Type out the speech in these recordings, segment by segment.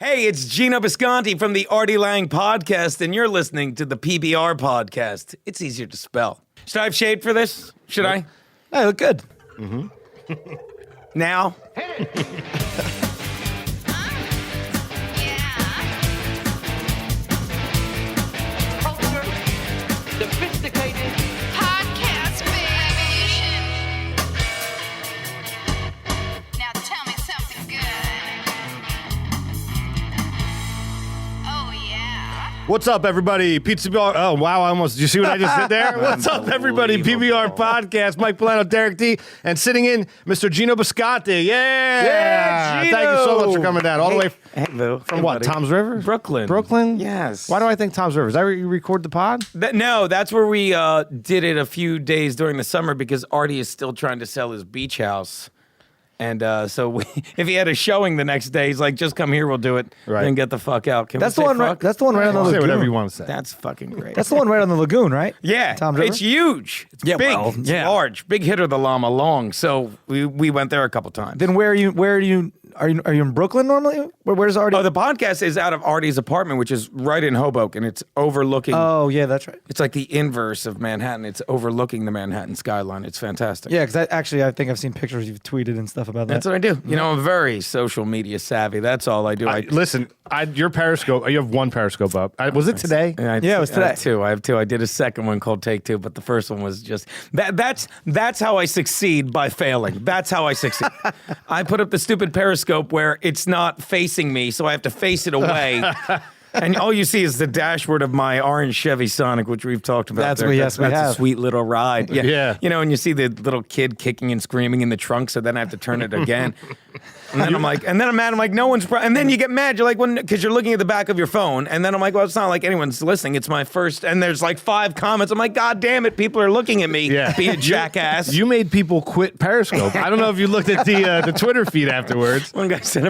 Hey, it's Geno Bisconte from the Artie Lange podcast, and you're listening to the PBR podcast. It's easier to spell. Should I have shade for this? Should I? I look good. Now? Sophisticated podcast, baby. Now tell me something good. Oh, yeah. What's up, everybody? Pizza Bar. Oh, wow. Did you see what I just did there? What's up, everybody? PBR Podcast. Mike Polano, Derek D. And sitting in, Mr. Geno Bisconte. Yeah. Geno. Thank you so much for coming down. All the way from what? buddy. Tom's River? Brooklyn. Brooklyn? Yes. Why do I think Tom's River? Is that where you record the pod? No, that's where we did it a few days during the summer because Artie is still trying to sell his beach house. And so if he had a showing the next day, he's like, just come here, we'll do it, Right. and get the fuck out. Can That's we the say one. fuck? That's the one right on the Say lagoon. whatever you want to say. That's fucking great. That's the one right on the lagoon, right? Yeah, Tom's River? it's huge. It's Yeah, big. well, It's yeah. large. Big hitter, the llama long. So we went there a couple times. Then where are you in Brooklyn normally? Where's Artie? Oh, the podcast is out of Artie's apartment, which is right in Hoboken. It's overlooking. Oh, yeah, that's right. It's like the inverse of Manhattan. It's overlooking the Manhattan skyline. It's fantastic. Yeah, because I think I've seen pictures you've tweeted and stuff about that. That's what I do. You know, I'm very social media savvy. That's all I do. Listen, your Periscope, you have one Periscope up. Was it today? Yeah, it was today. I have two. I did a second one called Take Two, but the first one was just that's how I succeed by failing. That's how I succeed. I put up the stupid Periscope where it's not facing me, so I have to face it away. And all you see is the dashboard of my orange Chevy Sonic, which we've talked about. That's there. what- yes, we that's have. a sweet little ride. Yeah. Yeah. You know, and you see the little kid kicking and screaming in the trunk, so then I have to turn it again. And then I'm mad. I'm like, no one's. And then you get mad. You're like, because you're looking at the back of your phone. And then I'm like, well, it's not like anyone's listening. It's my first. And there's like 5 comments. I'm like, God damn it, people are looking at me. Yeah. Be a jackass. You made people quit Periscope. I don't know if you looked at the Twitter feed afterwards. One guy said,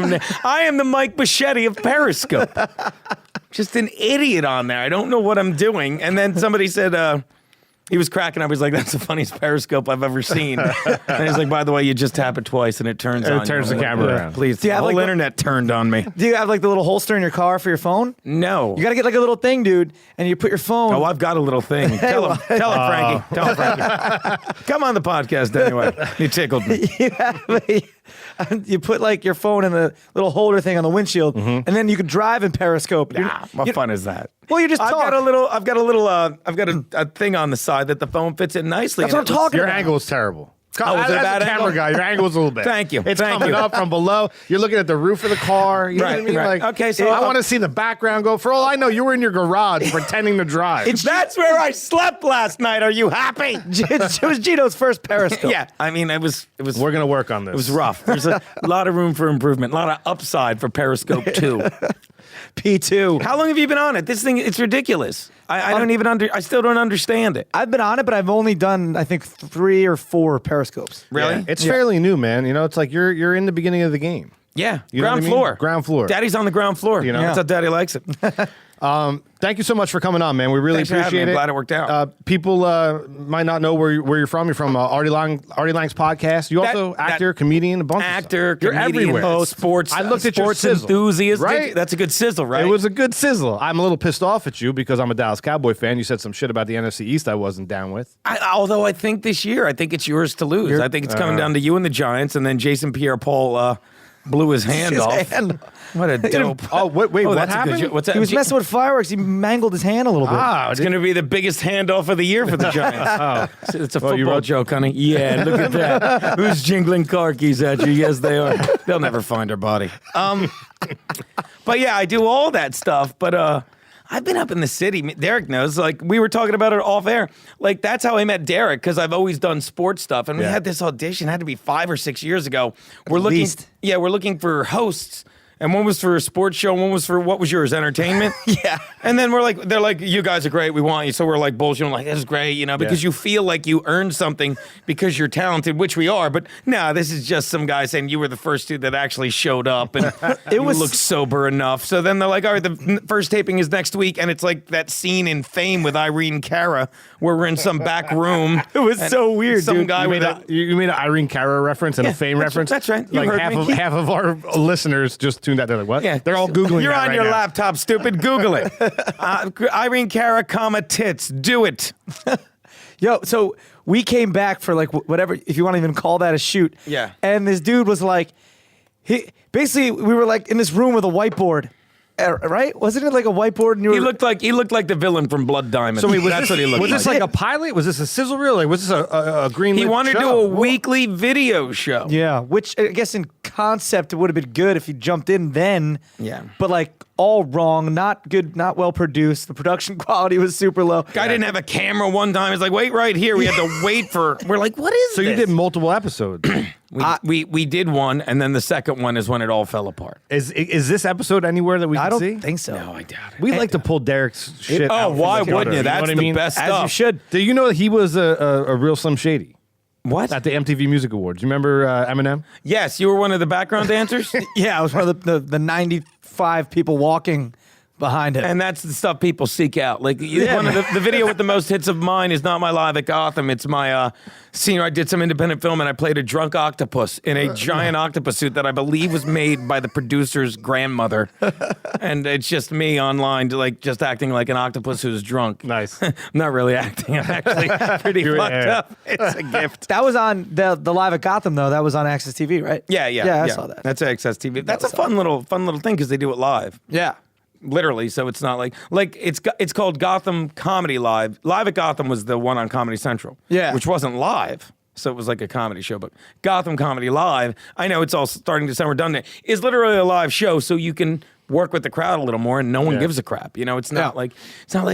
I am the Mike Bichetti of Periscope. Just an idiot on there. I don't know what I'm doing. And then somebody said, he was cracking up. He's like, that's the funniest Periscope I've ever seen. And he's like, by the way, you just tap it twice and it turns on. It turns you. the camera Yeah. around. Please. Do you The have, whole like, the- internet turned on me. Do you have like the little holster in your car for your phone? No. You got to get like a little thing, dude, and you put your phone. Oh, I've got a little thing. Tell him, Frankie. Tell him, Frankie. Come on the podcast anyway. You tickled me. You put like your phone in the little holder thing on the windshield, and then you can drive in Periscope. Nah, what fun is that? Well, you just I've talk. got a thing on the side that the phone fits in nicely. That's and what it I'm looks- talking Your about. angle is terrible. Oh, is it a As bad a camera angle? guy, your angle's a little bit. Thank you. It's Thank coming you. up from below. You're looking at the roof of the car. You know what I Right, mean? right. Like, Okay, so I want to see the background go. For all I know, you were in your garage pretending to drive. That's where I slept last night. Are you happy? It was Gino's first Periscope. Yeah, I mean, it was. We're gonna work on this. It was rough. There's a lot of room for improvement, a lot of upside for Periscope 2. P2. How long have you been on it? This thing, it's ridiculous. I don't even I still don't understand it. I've been on it, but I've only done, I think, 3 or 4 Periscopes. Really? Yeah, it's fairly new, man. You know, it's like you're in the beginning of the game. Yeah. You know Ground what I mean? floor. Ground floor. Daddy's on the ground floor. You know? That's how Daddy likes it. Thank you so much for coming on, man. We really Thanks for having appreciate me. it. I'm glad it worked out. People might not know where you're from. You're from Artie Lange's podcast. You also actor, comedian, a bunch of Actor, stuff. You're comedian, everywhere. host, sports. I looked at your sports sizzle, enthusiast. right? That's a good sizzle, right? It was a good sizzle. I'm a little pissed off at you because I'm a Dallas Cowboy fan. You said some shit about the NFC East I wasn't down with. Although I think this year, I think it's yours to lose. I think it's coming down to you and the Giants, and then Jason Pierre-Paul blew his hand off. What a dope. Oh, wait, what that's a good happened? joke. What's that? He was messing with fireworks. He mangled his hand a little bit. It's going to be the biggest handoff of the year for the Giants. It's a you football wrote- joke, honey. Yeah, look at that. Who's jingling car keys at you? Yes, they are. They'll never find her body. But yeah, I do all that stuff. But I've been up in the city. Derek knows. Like, we were talking about it off air. Like, that's how I met Derek, because I've always done sports stuff. And we Yeah. had this audition. It had to be 5 or 6 years ago. We're looking. least. Yeah, we're looking for hosts. And one was for a sports show, one was for, what was yours, entertainment? Yeah. And then they're like, you guys are great, we want you. So we're like bullshitting, like, this is great, you know, because you feel like you earned something because you're talented, which we are. But no, this is just some guy saying you were the first dude that actually showed up and it looked sober enough. So then they're like, all right, the first taping is next week. And it's like that scene in Fame with Irene Cara where we're in some back room. It was so weird, Some dude. guy You with made, you made an Irene Cara reference and a Fame reference. that's right. You Like heard half me. of half of our listeners just tuned out. They're like, what? Yeah, They're all Googling You're that on right your now. laptop, stupid. Google it. Irene Cara, tits. Do it. Yo, so we came back for like whatever, if you want to even call that a shoot. Yeah. And this dude was like, basically we were like in this room with a whiteboard, right? Wasn't it like a whiteboard? And you were, He looked like the villain from Blood Diamond. So wait, That's what he looked was like. this like a pilot? Was this a sizzle reel? Like, was this a green? He wanted to do show? a weekly video show. yeah, which I guess in concept it would have been good if he jumped in then. Yeah. But like all wrong, not good, not well produced. The production quality was super low. Guy didn't have a camera one time. He's like, wait right here. We had to wait for. We're like, what is So this? you did multiple episodes. We did one, and then the second one is when it all fell apart. Is this episode anywhere that we can I don't see? think so. No, I doubt it. We like to pull Derek's shit. Oh, out from why the wouldn't you? gutter, That's know what the I mean? best As stuff. you should. Do you know that he was a real Slim Shady What? at the MTV Music Awards? You remember Eminem? Yes, you were one of the background dancers, Yeah, I was one of the 95 people walking behind him. and that's the stuff people seek out. Like one of the video with the most hits of mine is not my live at Gotham. It's my senior. I did some independent film, and I played a drunk octopus in a giant octopus suit that I believe was made by the producer's grandmother, and it's just me online, just acting like an octopus who's drunk. Nice. I'm not really acting. I'm actually pretty fucked up. It's a gift. That was on the Live at Gotham though. That was on Access TV, right? Yeah. I saw that. That's Access TV. That's a fun little thing because they do it live. Yeah. Literally, so it's not like it's called Gotham Comedy Live. Live at Gotham was the one on Comedy Central, Yeah. which wasn't live, so it was like a comedy show. But Gotham Comedy Live, I know it's all starting to sound redundant, is literally a live show, so you can work with the crowd a little more, and no one gives a crap. You know, it's not like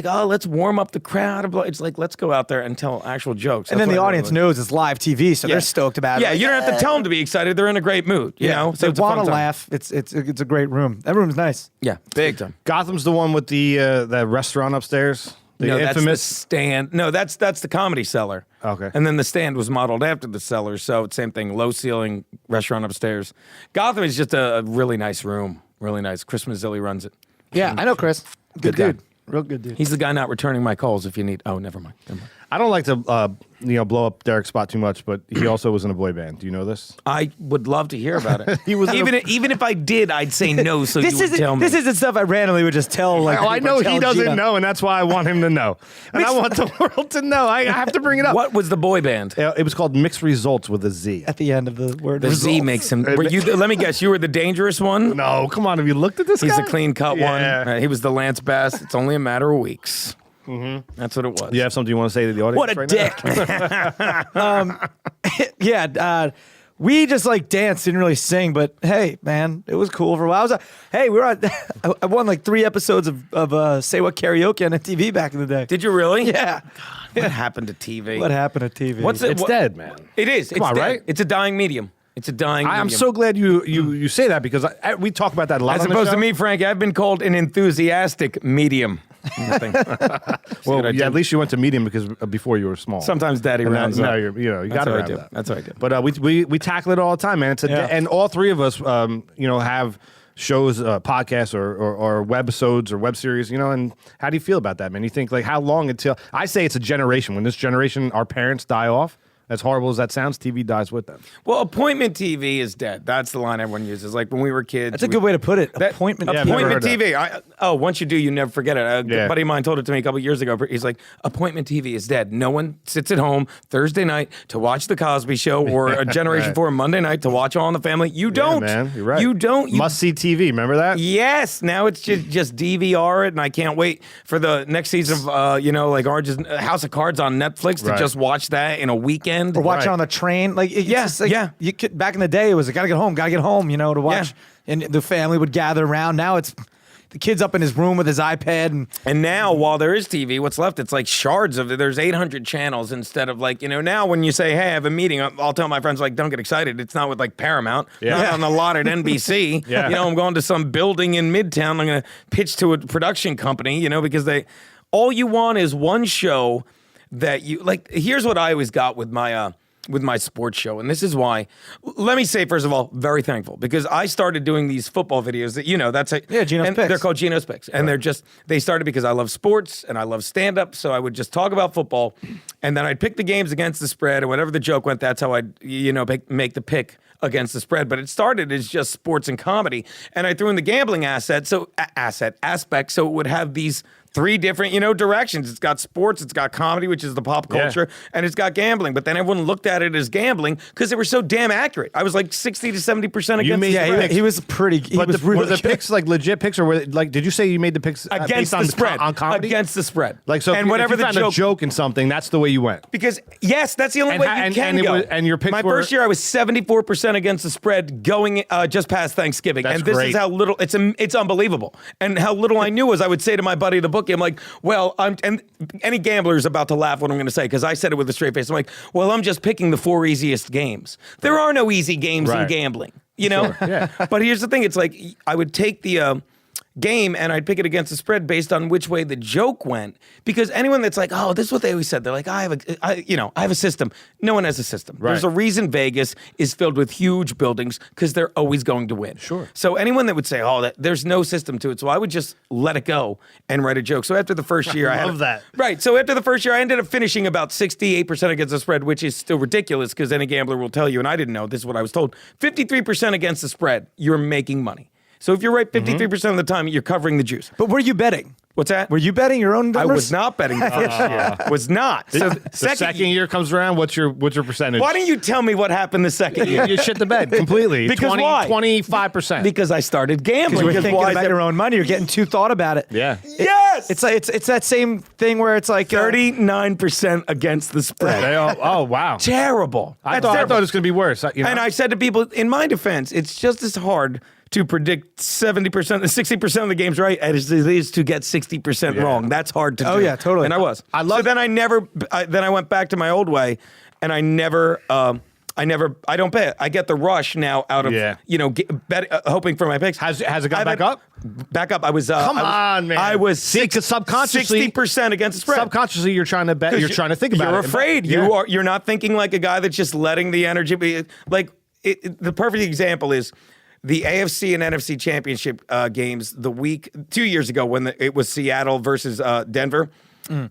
oh, let's warm up the crowd. It's like let's go out there and tell actual jokes. And That's then the what I audience really like. knows it's live TV, so they're stoked about it. Yeah, Like, you don't have to tell them to be excited. They're in a great mood. You know, they it's a fun want to time. laugh. It's a great room. That room's nice. Yeah, big time. Gotham's the one with the restaurant upstairs. The No, that's the infamous. stand. No, that's the Comedy Cellar. Okay. And then the stand was modeled after the cellar, so same thing, low ceiling, restaurant upstairs. Gotham is just a really nice room, really nice. Chris Mazzilli runs it. Yeah, I know Chris. Good guy. dude. Real good dude. He's the guy not returning my calls if you need. Oh, never mind. Never mind. I don't like to blow up Derek's spot too much, but he also was in a boy band. Do you know this? I would love to hear about it. He was in even if I did, I'd say no. So you would tell me. This isn't stuff I randomly would just tell. Like, Oh, I know he tell doesn't Gina. know, and that's why I want him to know. And I want the world to know. I have to bring it up. What was the boy band? It was called Mixed Results with a Z. At the end of the word. The Z results. makes him. Were you? Let me guess. You were the dangerous one. No, come on. Have you looked at this He's guy? the clean cut Yeah. one. He was the Lance Bass. It's only a matter of weeks. That's what it was. You have something you want to say to the audience? What a right dick. Yeah, we just like danced, didn't really sing, but hey, man, it was cool for a while. I was hey, we were on. I won like 3 episodes of Say What Karaoke on MTV back in the day. Did you really? Yeah. What happened to TV? What happened to TV? What's it? It's dead, man. It is. It's on, dead. right? It's a dying medium. It's a dying medium. I'm so glad you say that because we talk about that a lot As on the opposed show. to me, Frank, I've been called an enthusiastic medium. Nothing. Well, yeah, at least you went to medium because before you were small. Sometimes Daddy And rounds now up. you That's got to what I round do. it up. That's what I do. But we tackle it all the time, man. It's and all 3 of us, have shows, podcasts, or webisodes or web series. And how do you feel about that, man? You think like how long until I say it's a generation when this generation, our parents die off. As horrible as that sounds, TV dies with them. Well, appointment TV is dead. That's the line everyone uses. Like when we were kids. That's a good way to put it. Appointment. Yeah, I've never Appointment heard TV. Once you do, you never forget it. A Yeah. buddy of mine told it to me a couple years ago. He's like, appointment TV is dead. No one sits at home Thursday night to watch The Cosby Show or a Generation Right. 4 Monday night to watch All in the Family. You don't. Yeah, man. You're right. You don't. You Must see TV. Remember that? Yes, now it's just DVR it, and I can't wait for the next season of like Orange is House of Cards on Netflix to Right. just watch that in a weekend. Or watch Right. it on the train. Like, it's Yeah, just like, yeah. You could, back in the day, it was like, gotta get home, to watch. Yeah. And the family would gather around. Now it's the kid's up in his room with his iPad. And now, while there is TV, what's left? It's like shards of it. There's 800 channels instead of now when you say, hey, I have a meeting, I'll tell my friends, like, don't get excited. It's not with like Paramount. Yeah. Not on the lot at NBC. Yeah. I'm going to some building in Midtown. I'm going to pitch to a production company, because all you want is one show that you, like, here's what I always got with my, with my sports show. And this is why, let me say, first of all, very thankful because I started doing these football videos that, that's Geno's and Picks. they're called Geno's Picks. And they started because I love sports and I love stand-up. So I would just talk about football and then I'd pick the games against the spread and whatever the joke went, that's how I'd, make the pick against the spread. But it started as just sports and comedy. And I threw in the gambling aspect. So it would have these 3 different, directions. It's got sports, it's got comedy, which is the pop culture, and it's got gambling. But then everyone looked at it as gambling because they were so damn accurate. I was like 60 to 70% against the spread. He was pretty. He But was really were the good. picks like legit picks, or did you say you made the picks Against based on the spread. on comedy? Against the spread. Like so, and whatever if you the found a joke in something, that's the way you went. Because yes, that's the only way you can go. And your picks My were first year, I was 74% against the spread going just past Thanksgiving, That's and this great. is how little it's unbelievable. And how little I knew was I would say to my buddy, the bookie, I'm like, well, and any gambler is about to laugh what I'm going to say because I said it with a straight face. I'm like, well, I'm just picking the 4 easiest games. There are no easy games in Right. gambling, Yeah. But here's the thing: it's like I would take the game and I'd pick it against the spread based on which way the joke went. Because anyone that's like, oh, this is what they always said. They're like, I have a system. No one has a system. Right. There's a reason Vegas is filled with huge buildings because they're always going to win. Sure. So anyone that would say, oh, there's no system to it. So I would just let it go and write a joke. So after the first year, I love that. Right. So after the first year, I ended up finishing about 68% against the spread, which is still ridiculous because any gambler will tell you, and I didn't know, this is what I was told, 53% against the spread, you're making money. So if you're right 53% of the time, you're covering the juice. But were you betting? What's that? Were you betting your own numbers? I was not betting the first year. Was not. So The second year comes around, what's your percentage? Why don't you tell me what happened the second year? You shit the bed completely. Because why? 25%. Because I started gambling. You were Because thinking why is about that- your own money. You're getting too thought about it. Yeah. Yes! It's like it's that same thing where it's like 39% against the spread. Oh, wow. Terrible. I That's thought terrible. it was going to be worse. And I said to people, in my defense, it's just as hard to predict 70%, 60% of the games right as it is to get 60% wrong. That's hard to do. Oh, yeah, totally. And I was. I love So then I went back to my old way, and I don't bet. I get the rush now out of, hoping for my picks. Has it gone back up? Back up. I was. Come on, man. I was See, 'cause subconsciously- 60% against the spread. Subconsciously, you're trying to bet. You're trying to think about it. You're afraid. Yeah. You're not thinking like a guy that's just letting the energy be. Like the perfect example is the AFC and NFC championship games 2 years ago when it was Seattle versus Denver.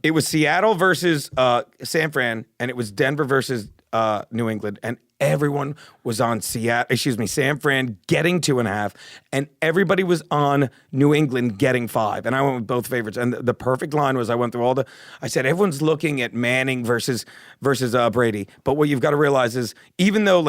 It was Seattle versus San Fran, and it was Denver versus New England, and everyone was on San Fran getting 2.5, and everybody was on New England getting 5. And I went with both favorites. And the perfect line was I said, everyone's looking at Manning versus Brady. But what you've got to realize is even though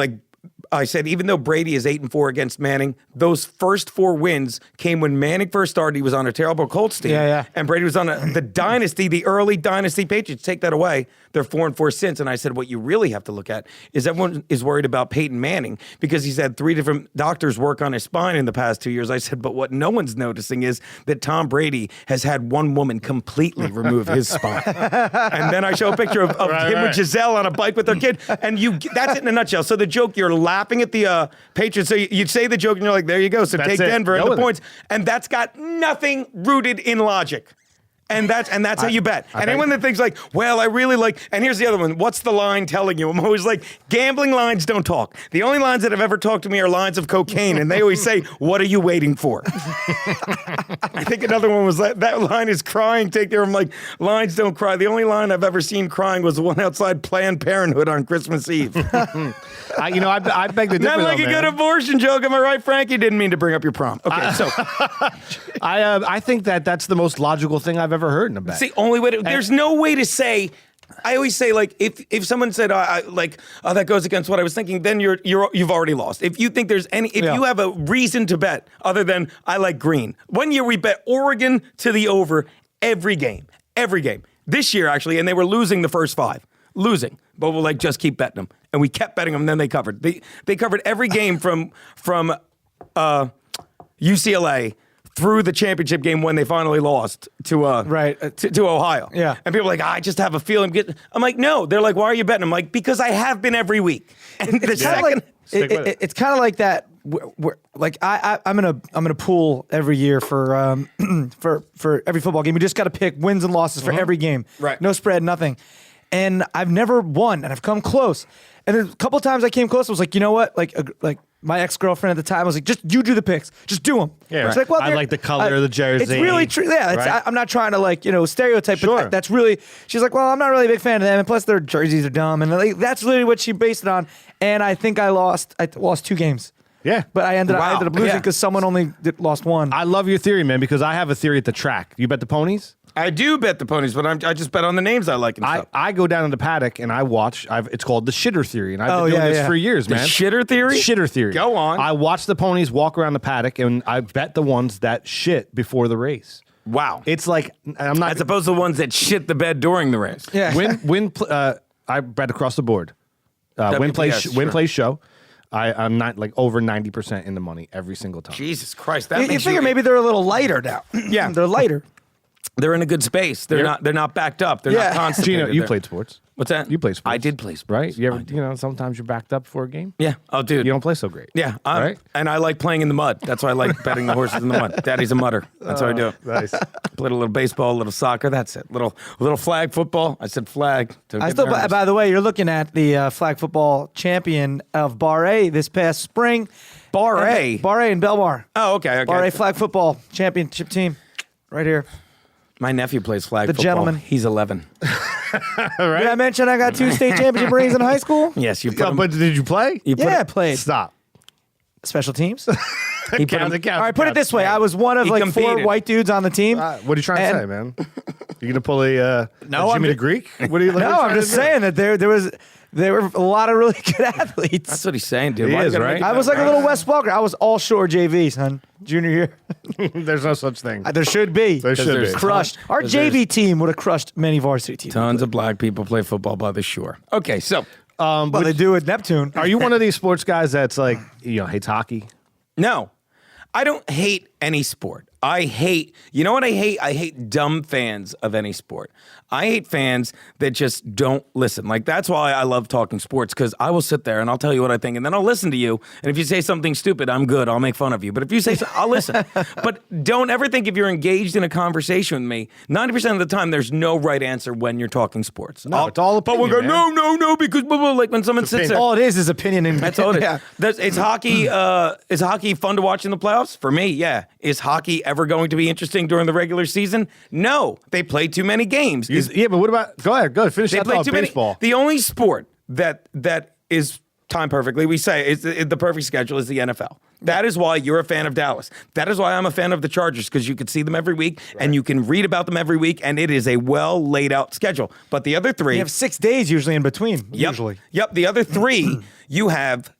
Brady is 8-4 against Manning, those first 4 wins came when Manning first started. He was on a terrible Colts team. Yeah. And Brady was on the early dynasty Patriots. Take that away. They're 4-4 since. And I said, what you really have to look at is everyone is worried about Peyton Manning because he's had 3 different doctors work on his spine in the past 2 years. I said, but what no one's noticing is that Tom Brady has had one woman completely remove his spine. And then I show a picture of him with Giselle on a bike with their kid. And that's it in a nutshell. So the joke, you're laughing at the Patriots. So you'd say the joke and you're like, there you go. So take Denver and the points. And that's got nothing rooted in logic. And that's how you bet. And anyone that thinks like, well, I really like, and here's the other one. What's the line telling you? I'm always like, gambling lines don't talk. The only lines that have ever talked to me are lines of cocaine. And they always say, what are you waiting for? I think another one was that line is crying. Take care. I'm like, lines don't cry. The only line I've ever seen crying was the one outside Planned Parenthood on Christmas Eve. I beg to differ. Not like though, a man. good abortion joke. Am I right, Frank? You didn't mean to bring up your prom. Okay, so. I think that's the most logical thing I've ever heard in a bet. It's the only way to. There's no way to say. I always say like if someone said that goes against what I was thinking, then you've already lost. If you think there's you have a reason to bet other than I like green. One year we bet Oregon to the over every game. This year actually, and they were losing the first 5. Losing, but we'll just keep betting them, and we kept betting them. And then they covered. They covered every game from UCLA through the championship game when they finally lost to Ohio. Yeah. And people are like, I just have a feeling. I'm like, no. They're like, why are you betting? I'm like, because I have been every week. And the second, it's kind of like that. Like I'm gonna pool every year for every football game. We just got to pick wins and losses for every game. Right. No spread, nothing. and I've never won, and I've come close. And a couple times I came close. I was like, you know what? Like my ex-girlfriend at the time was like, just you do the picks. Just do them. Yeah, She's like, well, I like the color of the jersey. It's really true. Yeah, Right? I'm not trying to stereotype, Sure. but that's really, she's like, well, I'm not really a big fan of them. And plus their jerseys are dumb. And like, that's literally what she based it on. And I think I lost 2 games. Yeah. But I ended Wow. up losing Yeah. because someone only lost 1. I love your theory, man, because I have a theory at the track. You bet the ponies? I do bet the ponies, but I just bet on the names I like and stuff. I go down in the paddock and I watch. It's called the shitter theory, and I've been doing this for years, The man. shitter theory? Shitter theory. Go on. I watch the ponies walk around the paddock, and I bet the ones that shit before the race. Wow. It's like I'm not. As opposed to the ones that shit the bed during the race. Yeah. I bet across the board. WPS, Win sure. plays show. I'm not like over 90% in the money every single time. Jesus Christ. That You makes figure maybe they're a little lighter now. Yeah. They're lighter. they're in a good space. They're not backed up. They're Yeah. not constipated. Gino, you They're- played sports. What's that? You played sports. I did play sports. Right? You ever, sometimes you're backed up for a game. Yeah. Oh, dude. You don't play so great. Yeah, Right? and I like playing in the mud. That's why I like betting the horses in the mud. Daddy's a mudder. That's how I do it. Nice. Played a little baseball, a little soccer. That's it. Little flag football. I said flag. Don't I get still, nervous. by the way, you're looking at the flag football champion of Bar A this past spring. Bar A? Bar A in Belmar. Oh, okay. Bar A flag football championship team. Right here. My nephew plays flag The football. gentleman. He's 11. Did I mention I got 2 state championship rings in high school? Yes, you put Yeah, him. but did you play? You put Yeah, I him- played. Stop. Special teams. he put him- Counts. All right, put it this way. I was one of He like competed. 4 white dudes on the team. What are you trying to And- say, man? You gonna pull a No, Jimmy I'm- the Greek? What are you? No, I'm just saying that there were a lot of really good athletes. That's what he's saying, dude. He Why you is, gotta right? make it I was that like a way? little Wes Welker. I was all shore JV, son. Junior year. There's no such thing. There should be. There should there's be. Crushed. Our Because JV team would have crushed many varsity teams. Tons of black people play football by the shore. Okay, so Well, they do at Neptune. Are you one of these sports guys that's like, hates hockey? no, I don't hate any sport. I hate, you know what I hate? I hate dumb fans of any sport. I hate fans that just don't listen. Like, that's why I love talking sports, because I will sit there and I'll tell you what I think, and then I'll listen to you. And if you say something stupid, I'm good. I'll make fun of you. But if you say I'll listen. But don't ever think if you're engaged in a conversation with me, 90% of the time, there's no right answer when you're talking sports. No, it's all But we'll opinion, go, man. no, because blah, blah, like when someone sits there. All it is opinion. And That's all it is. Yeah. Is hockey is hockey fun to watch in the playoffs? For me, yeah. Is hockey ever going to be interesting during the regular season? No. They play too many games. Yeah, but what about? Go ahead. Finish They that play thought. too Baseball. many. The only sport that is timed perfectly, we say, is the perfect schedule is the NFL. That is why you're a fan of Dallas. That is why I'm a fan of the Chargers, because you can see them every week and you can read about them every week, and it is a well laid out schedule. But the other 3, You have 6 days usually in between. Yep. Usually. Yep. The other 3, you have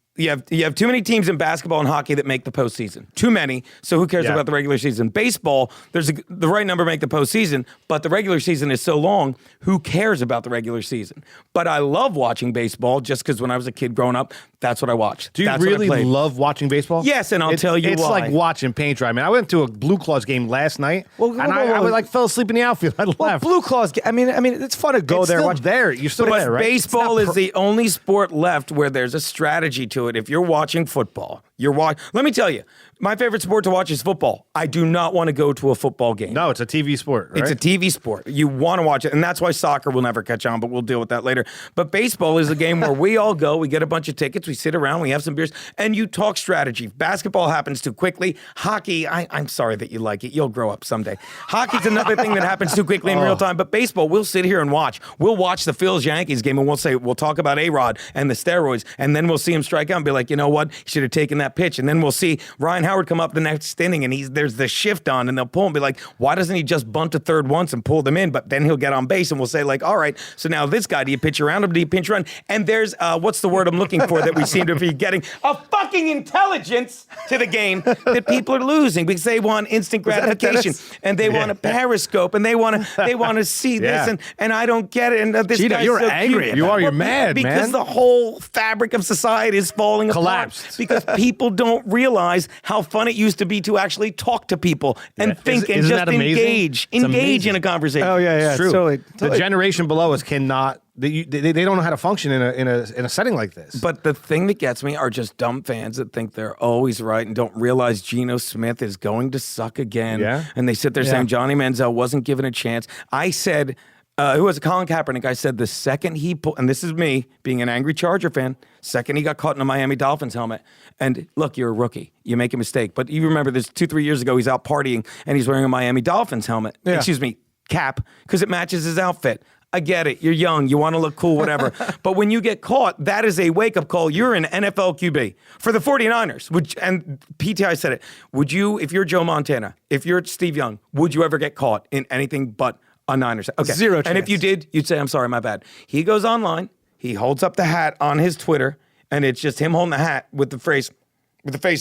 too many teams in basketball and hockey that make the postseason. Too many. So who cares Yeah. about the regular season? Baseball, there's the right number make the postseason, but the regular season is so long. Who cares about the regular season? But I love watching baseball just because when I was a kid growing up, that's what I watched. Do you That's what I really played. love watching baseball? Yes, and I'll tell you it's why. like watching paint dry. Man, I went to a Blue Claws game last night, and I like fell asleep in the outfield. I Well, left. Blue Claws. I mean, it's fun to go It's there. still Watch there. You're still But there, right? baseball is the only sport left where there's a strategy to it. If you're watching football, let me tell you, my favorite sport to watch is football. I do not want to go to a football game. No, it's a TV sport. Right? It's a TV sport. You want to watch it, and that's why soccer will never catch on, but we'll deal with that later. But baseball is a game where we all go, we get a bunch of tickets, we sit around, we have some beers, and you talk strategy. Basketball happens too quickly. Hockey, I'm sorry that you like it. You'll grow up someday. Hockey's another thing that happens too quickly in real time, but baseball, we'll sit here and watch. We'll watch the Phils-Yankees game, and we'll talk about A-Rod and the steroids, and then we'll see him strike out and be like, you know what? He should have taken that pitch. And then we'll see Ryan Howard come up the next inning, and there's the shift on, and they'll pull him and be like, why doesn't he just bunt to third once and pull them in? But then he'll get on base, and we'll say like, all right, so now this guy, do you pitch around him? Do you pinch run? And there's what's the word I'm looking for that we seem to be getting? A fucking intelligence to the game that people are losing because they want instant gratification and they want a periscope and they want to see Yeah. this and I don't get it. And this Gino, guy's you're so angry cute. about it. You're mad, because man. the whole fabric of society is falling Collapsed. apart because people don't realize how fun it used to be to actually talk to people and Yeah. think and Isn't just that amazing? engage It's amazing. in a conversation. Oh yeah, It's true. Totally. The generation below us cannot. They don't know how to function in a setting like this. But the thing that gets me are just dumb fans that think they're always right and don't realize Geno Smith is going to suck again. Yeah. And they sit there saying Johnny Manziel wasn't given a chance. I said Who was it? Colin Kaepernick. I said the second he pulled, and this is me being an angry Charger fan, second he got caught in a Miami Dolphins helmet. And look, you're a rookie. You make a mistake. But you remember this 2-3 years ago, he's out partying and he's wearing a Miami Dolphins helmet. Yeah. Excuse me, cap, because it matches his outfit. I get it. You're young. You want to look cool, whatever. But when you get caught, that is a wake-up call. You're an NFL QB. For the 49ers, and PTI said it, would you, if you're Joe Montana, if you're Steve Young, would you ever get caught in anything but a Niners? Okay. Zero And if chance. you did, you'd say, I'm sorry, my bad. He goes online, he holds up the hat on his Twitter, and it's just him holding the hat with the face,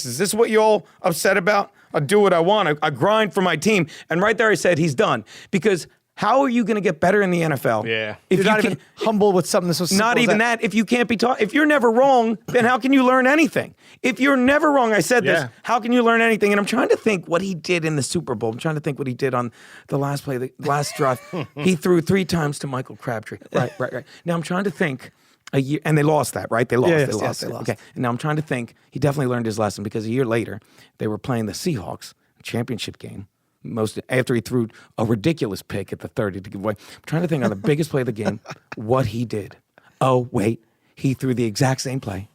is this what you all upset about? I do what I want. I grind for my team. And right there I said, he's done. Because how are you going to get better in the NFL? Yeah. If You're you not can't- even humble with something that's so simple not as even that. that. If you can't be taught, if you're never wrong, then how can you learn anything? If you're never wrong, I said this, Yeah. how can you learn anything? And I'm trying to think what he did in the Super Bowl. I'm trying to think what he did on the last play, the last drive. He threw 3 times to Michael Crabtree. Right. Now I'm trying to think a year, and they lost that, right? They lost. Yes, they lost. yes, They they lost. lost. Okay. And now I'm trying to think. He definitely learned his lesson because a year later they were playing the Seahawks championship game. After he threw a ridiculous pick at the 30 to give away. I'm trying to think on the biggest play of the game, what he did. Oh, wait. He threw the exact same play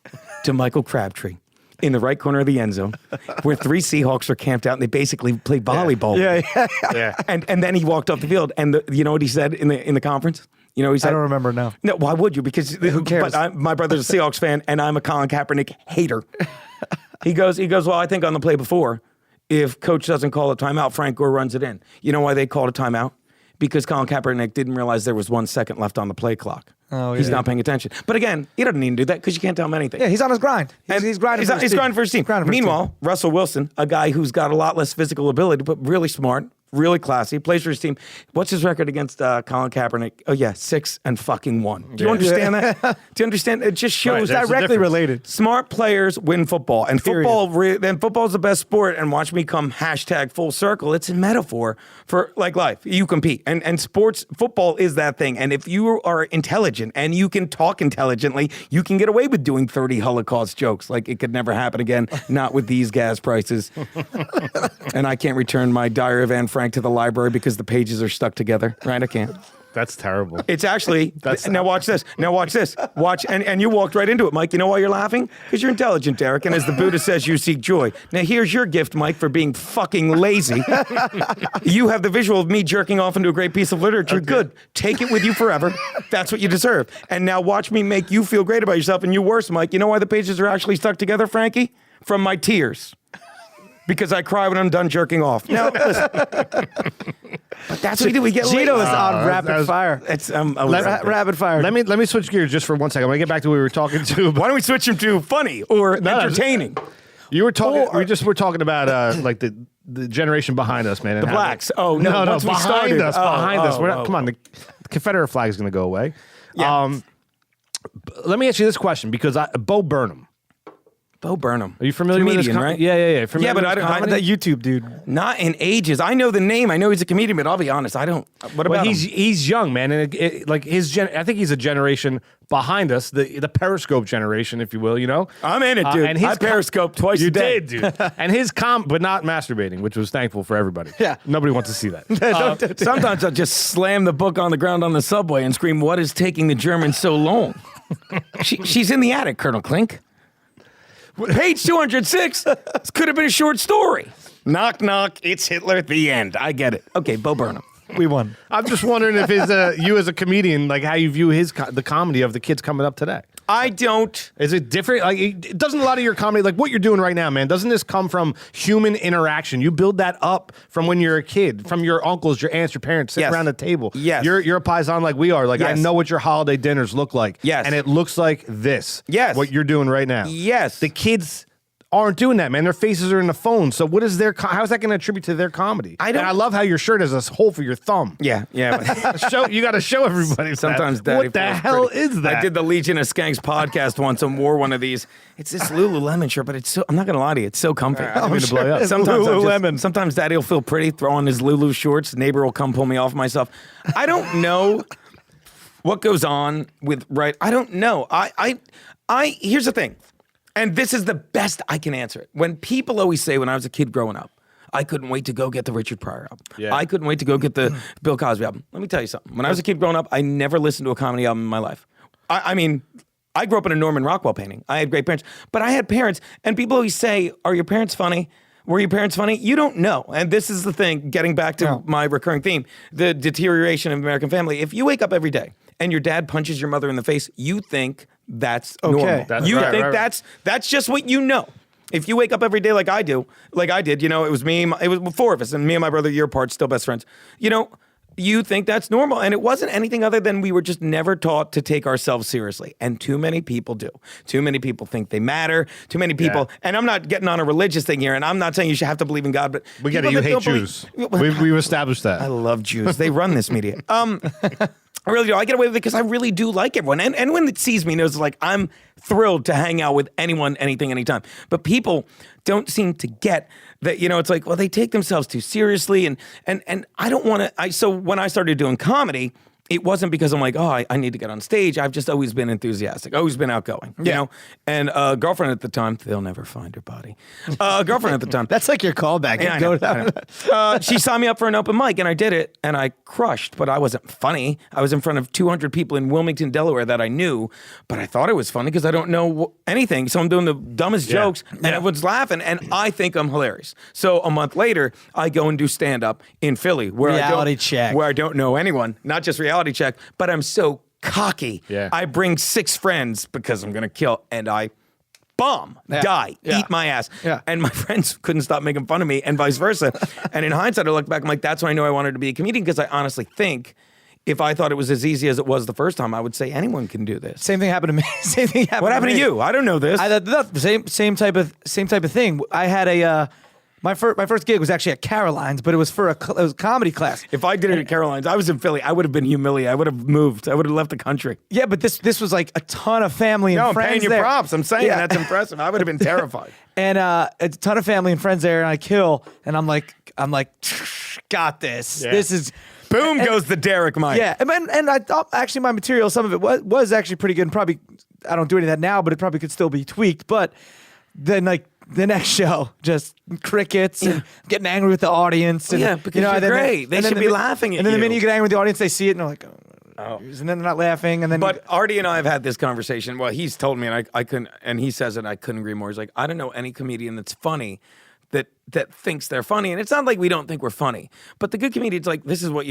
to Michael Crabtree in the right corner of the end zone where 3 Seahawks are camped out and they basically played volleyball. Yeah. And then he walked off the field and you know what he said in the conference? You know, he said, I don't remember now. No, why would you? Because who cares? But my brother's a Seahawks fan and I'm a Colin Kaepernick hater. He goes, well, I think on the play before, if coach doesn't call a timeout, Frank Gore runs it in. You know why they called a timeout? Because Colin Kaepernick didn't realize there was 1 second left on the play clock. Oh, He's yeah. not paying attention. But again, he doesn't need to do that because you can't tell him anything. Yeah, he's on his grind. He's grinding. He's grinding for his team. Grinding for his Meanwhile, Russell Wilson, a guy who's got a lot less physical ability, but really smart, really classy, plays for his team. What's his record against Colin Kaepernick? Oh yeah, 6-1. Do you understand that? Do you understand? It just Right, shows there's a directly difference. related. smart players win football, and Period. football's the best sport. And watch me come #full circle. It's a metaphor for like life. You compete, and sports football is that thing. And if you are intelligent and you can talk intelligently, you can get away with doing 30 Holocaust jokes. Like it could never happen again. Not with these gas prices. And I can't return my Diary of Anne Frank to the library because the pages are stuck together. Right? I can't. That's terrible. It's actually, now watch this. Watch, and you walked right into it, Mike. You know why you're laughing? Because you're intelligent, Derek. And as the Buddha says, you seek joy. Now here's your gift, Mike, for being fucking lazy. You have the visual of me jerking off into a great piece of literature. Okay. Good. Take it with you forever. That's what you deserve. And now watch me make you feel great about yourself and you worse, Mike. You know why the pages are actually stuck together, Frankie? From my tears. Because I cry when I'm done jerking off. Now, listen. But that's what we do. We get Geno lazy. is on rapid fire. It's Rapid fire. Let me switch gears just for 1 second. I want to get back to what we were talking to. Why don't we switch him to funny or entertaining? You were talking. We just were talking about like the generation behind us, man. And The how blacks. Oh, no, no, once we behind started. us, Oh, behind us. oh, We're not, oh. come on, the Confederate flag is going to go away. Yeah. Let me ask you this question because Bo Burnham. Bo Burnham. Are you familiar with this? Comedian, right? Yeah. Familiar Yeah, but with I this don't- I'm comedy? that YouTube dude. Not in ages. I know the name. I know he's a comedian, but I'll be honest. I don't. What about Well, him? he's young, man, and like I think he's a generation behind us, the Periscope generation, if you will. You know, I'm in it, dude. and his I Periscope twice You a day. did, dude. And his but not masturbating, which was thankful for everybody. Yeah. Nobody wants to see that. Sometimes I'll just slam the book on the ground on the subway and scream, "What is taking the Germans so long?" She's in the attic, Colonel Klink. Page 206. This could have been a short story. Knock, knock. It's Hitler at the end. I get it. Okay, Bo Burnham. We won. I'm just wondering if you as a comedian, like how you view the comedy of the kids coming up today. I don't. Is it different? Like, doesn't a lot of your comedy, like what you're doing right now, man, doesn't this come from human interaction? You build that up from when you're a kid, from your uncles, your aunts, your parents sitting Yes. around the table. Yes. You're a paisan like we are. Like, I Yes. know what your holiday dinners look like. Yes. And it looks like this. Yes. What you're doing right now. Yes. The kids aren't doing that, man. Their faces are in the phone. So what is how's that going to attribute to their comedy? I don't- And I love how your shirt has a hole for your thumb. Yeah. You got to show everybody. Sometimes that. Daddy What the feels hell pretty. is that? I did the Legion of Skanks podcast once and wore one of these. It's this Lululemon shirt, but it's so, I'm not going to lie to you, it's so comfy. I didn't mean to blow you up. Sometimes Daddy will feel pretty, throw on his Lulu shorts. Neighbor will come pull me off myself. I don't know what goes on with, right? I don't know. Here's the thing. And this is the best I can answer it. When people always say, when I was a kid growing up, I couldn't wait to go get the Richard Pryor album. Yeah. I couldn't wait to go get the Bill Cosby album. Let me tell you something. When I was a kid growing up, I never listened to a comedy album in my life. I mean, I grew up in a Norman Rockwell painting. I had great parents, but I had parents, and people always say, "Are your parents funny? Were your parents funny?" You don't know. And this is the thing, getting back to my recurring theme, the deterioration of American family. If you wake up every day and your dad punches your mother in the face, you think that's normal. You think that's just what you know. If you wake up every day like I do, like I did, it was me, it was four of us, and me and my brother, year apart, still best friends. You think that's normal. And it wasn't anything other than we were just never taught to take ourselves seriously. And too many people do. Too many people think they matter. Too many people, and I'm not getting on a religious thing here, and I'm not saying you should have to believe in God, but we get it. You hate Jews. We've established that. I love Jews. They run this media. I really do. I get away with it because I really do like everyone. And when it sees me, knows like I'm thrilled to hang out with anyone, anything, anytime. But people don't seem to get that, it's like, well, they take themselves too seriously. And I don't want to, so when I started doing comedy, it wasn't because I'm like, oh, I need to get on stage. I've just always been enthusiastic, always been outgoing, you know? And a girlfriend at the time, they'll never find her body. A girlfriend at the time. That's like your callback. Yeah, I know. She signed me up for an open mic, and I did it, and I crushed, but I wasn't funny. I was in front of 200 people in Wilmington, Delaware that I knew, but I thought it was funny because I don't know anything, so I'm doing the dumbest jokes, and everyone's laughing, and I think I'm hilarious. So a month later, I go and do stand-up in Philly, where I don't know anyone, not just reality check, but I'm so cocky. Yeah. I bring 6 friends because I'm going to kill, and I die, eat my ass. Yeah. And my friends couldn't stop making fun of me and vice versa. And in hindsight, I look back, I'm like, that's when I knew I wanted to be a comedian, because I honestly think if I thought it was as easy as it was the first time, I would say anyone can do this. Same thing happened to me. What happened to you? I don't know this. Same type of thing. I had my first gig was actually at Caroline's, but it was for it was a comedy class. If I did it at Caroline's, I was in Philly, I would have been humiliated. I would have moved. I would have left the country. Yeah, but this was like a ton of family and friends. I'm paying you there. props. I'm saying that's impressive. I would have been terrified. And a ton of family and friends there, and I kill, and I'm like, got this. Yeah. This is. Boom goes the Derek mic. Yeah, and I thought actually my material, some of it was actually pretty good. And probably I don't do any of that now, but it probably could still be tweaked. But then the next show, just crickets and getting angry with the audience. And, because you're great. They should be laughing at you. And then the minute you get angry with the audience, they see it and they're like, oh. And then they're not laughing. And then, but Artie and I have had this conversation. Well, he's told me, and I couldn't, and he says it, I couldn't agree more. He's like, I don't know any comedian that's funny that thinks they're funny. And it's not like we don't think we're funny, but the good comedians, like, this is what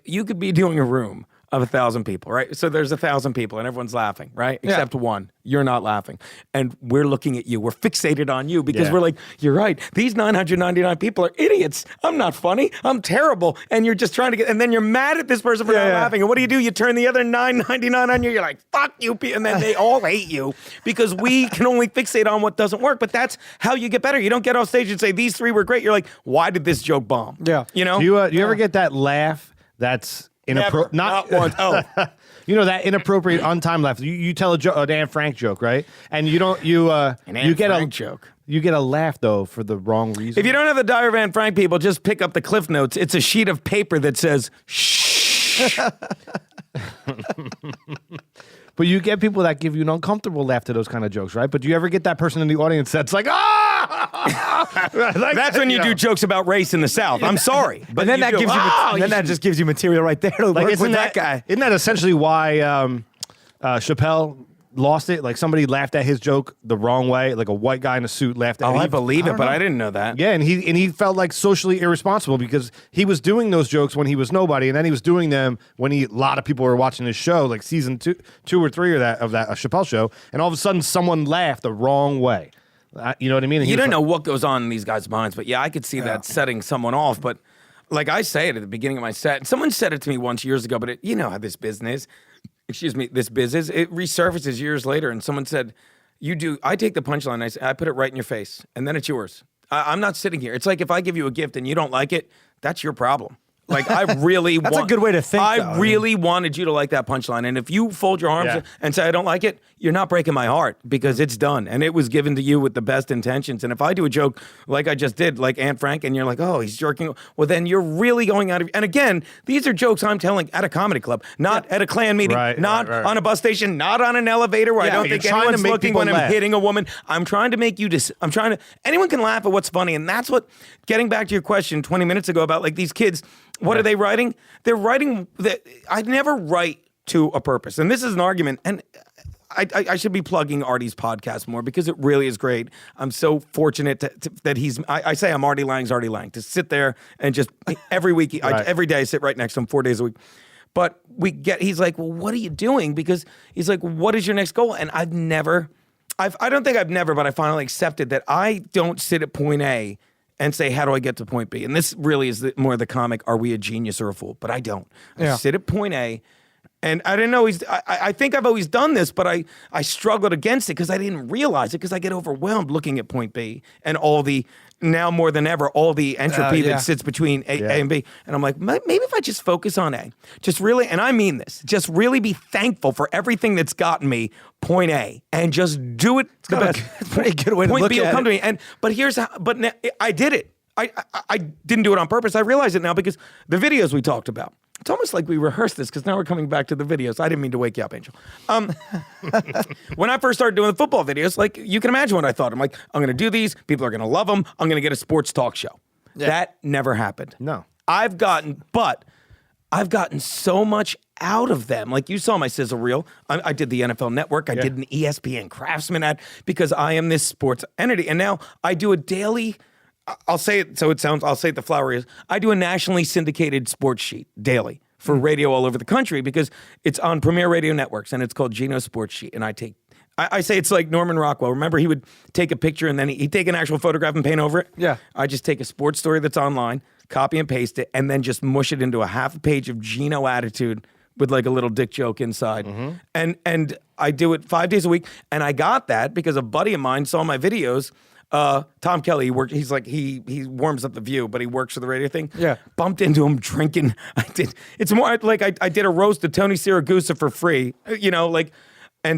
you could be doing a room of 1,000 people, right? So there's 1,000 people and everyone's laughing, right? Except one. You're not laughing. And we're looking at you. We're fixated on you because we're like, you're right. These 999 people are idiots. I'm not funny. I'm terrible. And you're just trying to and then you're mad at this person for not laughing. And what do? You turn the other 999 on you. You're like, fuck you. And then they all hate you because we can only fixate on what doesn't work. But that's how you get better. You don't get off stage and say, these 3 were great. You're like, why did this joke bomb? Yeah. You know? Do you ever get that laugh that's Never. Not once. Oh. That inappropriate untimed laugh. You tell a Dan Frank joke, right? And you don't you get a joke. You get a laugh though for the wrong reason. If you don't have the Dyer Van Frank people, just pick up the Cliff Notes. It's a sheet of paper that says shh. But you get people that give you an uncomfortable laugh to those kind of jokes, right? But do you ever get that person in the audience that's like, that's when you do jokes about race in the South. I'm sorry, but then that just gives you material right there to work with that guy. Isn't that essentially why Chappelle lost it? Like somebody laughed at his joke the wrong way, like a white guy in a suit laughed at it. I believe it, but I didn't know that. Yeah, and he felt like socially irresponsible because he was doing those jokes when he was nobody, and then he was doing them when a lot of people were watching his show, like season 2 or 3 of that Chappelle show, and all of a sudden someone laughed the wrong way. You know what I mean? And you don't know what goes on in these guys' minds, but I could see that setting someone off. But like I say it at the beginning of my set, someone said it to me once years ago, but you know how this business this biz is, it resurfaces years later, and someone said, I take the punchline, I put it right in your face, and then it's yours. I'm not sitting here. It's like if I give you a gift and you don't like it, that's your problem. Like I really That's a good way to think, I though. really wanted you to like that punchline. And if you fold your arms Yeah. and say I don't like it, you're not breaking my heart because it's done. And it was given to you with the best intentions. And if I do a joke like I just did, like Anne Frank, and you're like, oh, he's jerking, well, then you're really going out of. And again, these are jokes I'm telling at a comedy club, not at a Klan meeting, not on a bus station, not on an elevator where I don't think you're trying to anyone's make looking people when I'm laugh. hitting a woman. I'm trying to make you I'm trying to. Anyone can laugh at what's funny, and that's what. Getting back to your question 20 minutes ago about like these kids, what are they writing? They're writing that I never write to a purpose, and this is an argument. And I should be plugging Artie's podcast more because it really is great. I'm so fortunate that he's. I say I'm Artie Lange's Artie Lange to sit there and just every week, every day I sit right next to him 4 days a week. But he's like, well, what are you doing? Because he's like, what is your next goal? And I don't think I've never, but I finally accepted that I don't sit at point A and say, how do I get to point B? And this really is more the comic, are we a genius or a fool? But I don't. I sit at point A, and I didn't know I think I've always done this, but I struggled against it because I didn't realize it because I get overwhelmed looking at point B and all the, now more than ever, all the entropy that sits between A and B. And I'm like, maybe if I just focus on A, just really, and I mean this, just really be thankful for everything that's gotten me point A and just do it the best. It's a pretty good way to Point look B will at come it. to me. But here's how, now, I did it. I didn't do it on purpose. I realize it now because the videos we talked about. It's almost like we rehearsed this because now we're coming back to the videos. I didn't mean to wake you up, Angel. When I first started doing the football videos, like you can imagine what I thought. I'm like, I'm going to do these. People are going to love them. I'm going to get a sports talk show. Yeah. That never happened. No. I've gotten so much out of them. Like you saw my sizzle reel. I did the NFL Network. I did an ESPN Craftsman ad because I am this sports entity. And now I do a daily, I'll say it so it sounds, I'll say it the flowery is, I do a nationally syndicated sports sheet daily for radio all over the country because it's on premier radio networks and it's called Geno Sports Sheet. And I say it's like Norman Rockwell. Remember, he would take a picture and then he'd take an actual photograph and paint over it? Yeah. I just take a sports story that's online, copy and paste it, and then just mush it into a half a page of Geno attitude with like a little dick joke inside. And I do it 5 days a week. And I got that because a buddy of mine saw my videos. Tom Kelly, he's like, he warms up the View, but he works for the radio thing. Yeah. Bumped into him drinking. It's more like I did a roast of Tony Siragusa for free, and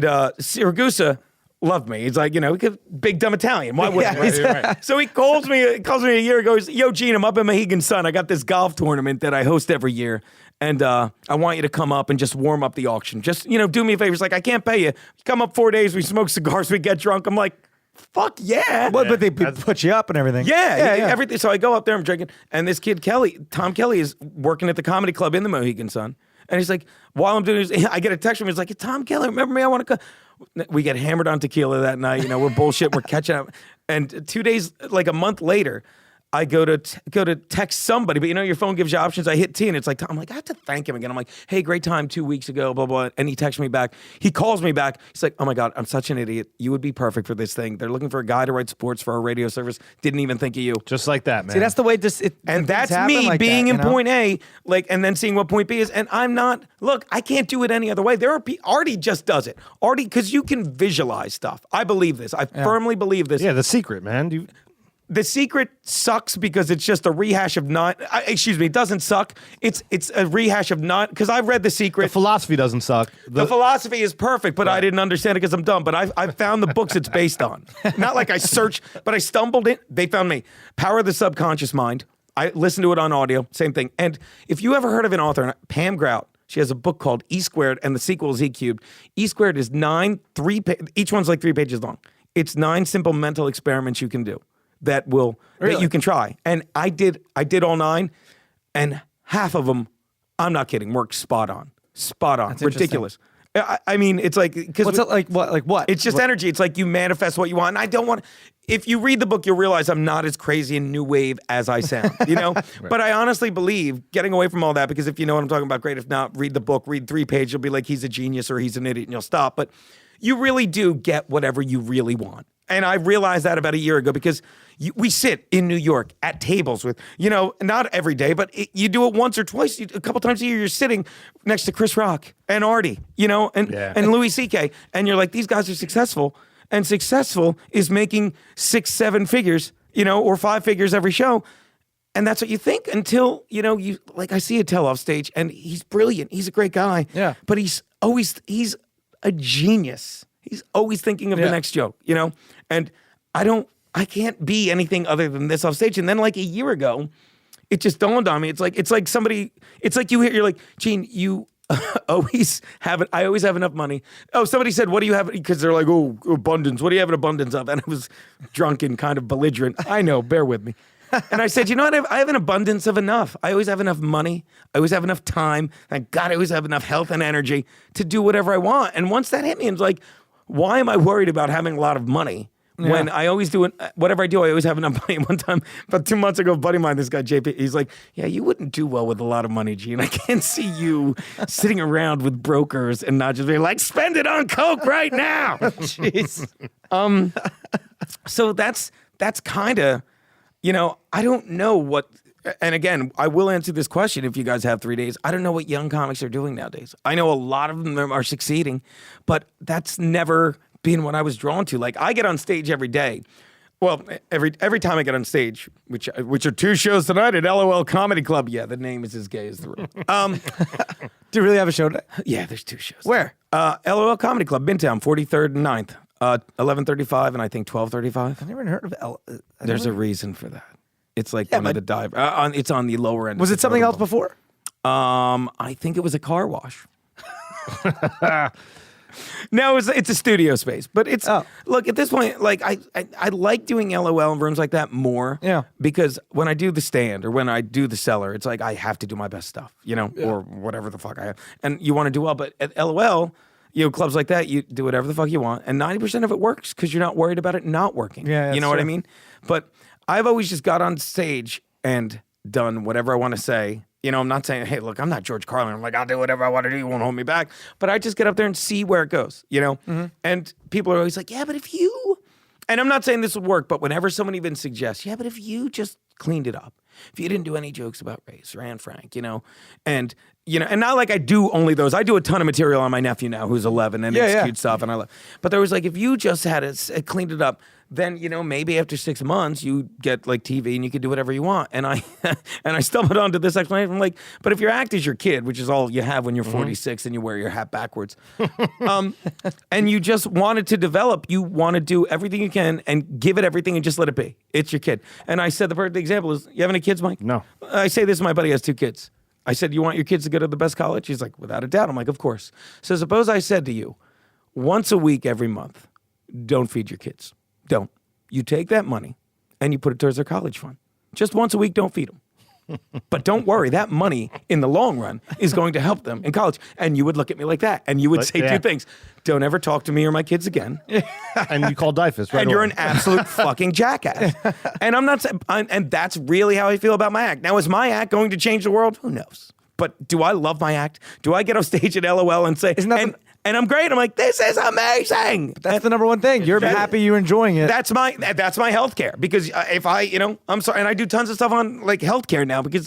Siragusa loved me. He's like, big dumb Italian. Why wouldn't he? Right. So he calls me a year ago. He's, yo, Gene, I'm up in Mohegan Sun. I got this golf tournament that I host every year. And I want you to come up and just warm up the auction. Just, do me a favor. He's like, I can't pay you. Come up 4 days. We smoke cigars. We get drunk. I'm like, fuck yeah. Well, but they put you up and everything. Yeah, everything. So I go up there, I'm drinking, and this kid, Tom Kelly, is working at the comedy club in the Mohegan Sun. And he's like, while I'm doing this, I get a text from him. He's like, Tom Kelly, remember me? I want to come. We get hammered on tequila that night. We're bullshit. We're catching up. And 2 days, like a month later, I go to text somebody, but your phone gives you options. I hit T and it's like, I'm like, I have to thank him again. I'm like, hey, great time 2 weeks ago, blah, blah. And he texts me back. He calls me back. He's like, oh my God, I'm such an idiot. You would be perfect for this thing. They're looking for a guy to write sports for our radio service. Didn't even think of you. Just like that, man. See, that's the way And that's me like being that, in point A, and then seeing what point B is. And I'm not, look, I can't do it any other way. Artie just does it. Artie, because you can visualize stuff. I believe this. I firmly believe this. Yeah, The Secret, man. The Secret sucks because it's just a rehash of it doesn't suck. It's a rehash of because I've read The Secret. The philosophy doesn't suck. The philosophy is perfect, but I didn't understand it because I'm dumb. But I found the books it's based on. Not like I searched, but I stumbled in. They found me. Power of the Subconscious Mind. I listened to it on audio. Same thing. And if you ever heard of an author, Pam Grout, she has a book called E Squared, and the sequel is E Cubed. E Squared is each one's like 3 pages long. It's 9 simple mental experiments you can do. That you can try. And I did all 9, and half of them, I'm not kidding, worked spot on. That's ridiculous. I mean, it's like, because what's it like? What? It's just energy. It's like you manifest what you want. And I don't want. If you read the book, you'll realize I'm not as crazy and new wave as I sound. Right. But I honestly believe getting away from all that, because if you know what I'm talking about, great. If not, read the book. Read 3 pages. You'll be like, he's a genius or he's an idiot, and you'll stop. But you really do get whatever you really want. And I realized that about a year ago because we sit in New York at tables with, not every day, but you do it once or twice, a couple times a year, you're sitting next to Chris Rock and Artie, and Louis C.K. And you're like, these guys are successful. And successful is making 6-7 figures, or 5 figures every show. And that's what you think until, you like I see Attell off stage and he's brilliant. He's a great guy. Yeah. But he's a genius. He's always thinking of the next joke, And I can't be anything other than this off stage. And then like a year ago, it just dawned on me. It's like you're like, Gene, you always have it. I always have enough money. Oh, somebody said, what do you have? Because they're like, oh, abundance. What do you have an abundance of? And I was drunk and kind of belligerent. I know, bear with me. And I said, you know what? I have an abundance of enough. I always have enough money. I always have enough time. Thank God I always have enough health and energy to do whatever I want. And once that hit me, it's like, why am I worried about having a lot of money? When I always do it, whatever I do, I always have enough money. One time, about 2 months ago, a buddy of mine, this guy, JP, he's like, yeah, you wouldn't do well with a lot of money, Gene. I can't see you sitting around with brokers and not just being like, spend it on Coke right now. Jeez. So that's kind of, I don't know what, and again, I will answer this question if you guys have 3 days. I don't know what young comics are doing nowadays. I know a lot of them are succeeding, but that's never been what I was drawn to. Like I get on stage every day. Well, every time I get on stage, which are 2 shows tonight at LOL Comedy Club. Yeah, the name is as gay as the room. Do you really have a show today? Yeah, there's 2 shows. Where? LOL Comedy Club, Midtown, 43rd and 9th. 11:35 and I think 12:35. I've never heard of There's a reason for that. It's like one of the dive. It's on the lower end. Was it something else before? I think it was a car wash. No, it's a studio space, but it's look at this point. Like I like doing LOL in rooms like that more. Yeah. Because when I do the stand or when I do the cellar, it's like I have to do my best stuff, or whatever the fuck I have, and you want to do well. But at LOL, clubs like that, you do whatever the fuck you want, and 90% of it works because you're not worried about it not working. Yeah, you know what I mean? But I've always just got on stage and done whatever I want to say. I'm not saying, hey, look, I'm not George Carlin. I'm like, I'll do whatever I want to do. You won't hold me back. But I just get up there and see where it goes, Mm-hmm. And people are always like, yeah, but if you, and I'm not saying this would work, but whenever someone even suggests, yeah, but if you just cleaned it up, if you didn't do any jokes about race or Anne Frank, and not like I do only those. I do a ton of material on my nephew now, who's 11, and it's cute stuff, and I love. But there was like, if you just had it cleaned it up, then maybe after 6 months you get like TV and you can do whatever you want. And I and I stumbled onto this explanation. I'm like, but if your act is your kid, which is all you have when you're 46 and you wear your hat backwards, and you just wanted to develop, you want to do everything you can and give it everything and just let it be. It's your kid. And I said the perfect example is, you have any kids, Mike? No. I say this, my buddy has 2 kids. I said, you want your kids to go to the best college? He's like, without a doubt. I'm like, of course. So suppose I said to you, once a week, every month, don't feed your kids. Don't. You take that money and you put it towards their college fund. Just once a week, don't feed them. But don't worry, that money in the long run is going to help them in college. And you would look at me like that. And you would say 2 things. Don't ever talk to me or my kids again. And you call DYFUS, right? And you're an absolute fucking jackass. And I'm not saying, and that's really how I feel about my act. Now, is my act going to change the world? Who knows? But do I love my act? Do I get off stage at LOL and say, and I'm great. I'm like, this is amazing. But that's the number one thing. You're happy, you're enjoying it. That's my healthcare. Because if I, I'm sorry, and I do tons of stuff on like healthcare now because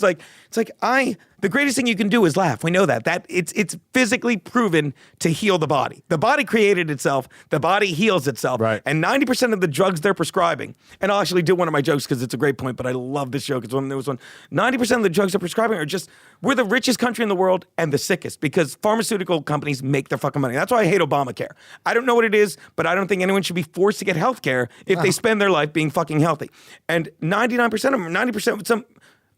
the greatest thing you can do is laugh. We know that it's physically proven to heal the body. The body created itself. The body heals itself. Right. And 90% of the drugs they're prescribing, and I'll actually do one of my jokes because it's a great point, but I love this joke. It's one there was one. 90% of the drugs they're prescribing are just, we're the richest country in the world and the sickest because pharmaceutical companies make their fucking money. That's why I hate Obamacare. I don't know what it is, but I don't think anyone should be forced to get health care if they spend their life being fucking healthy. And 99% of them, 90% with some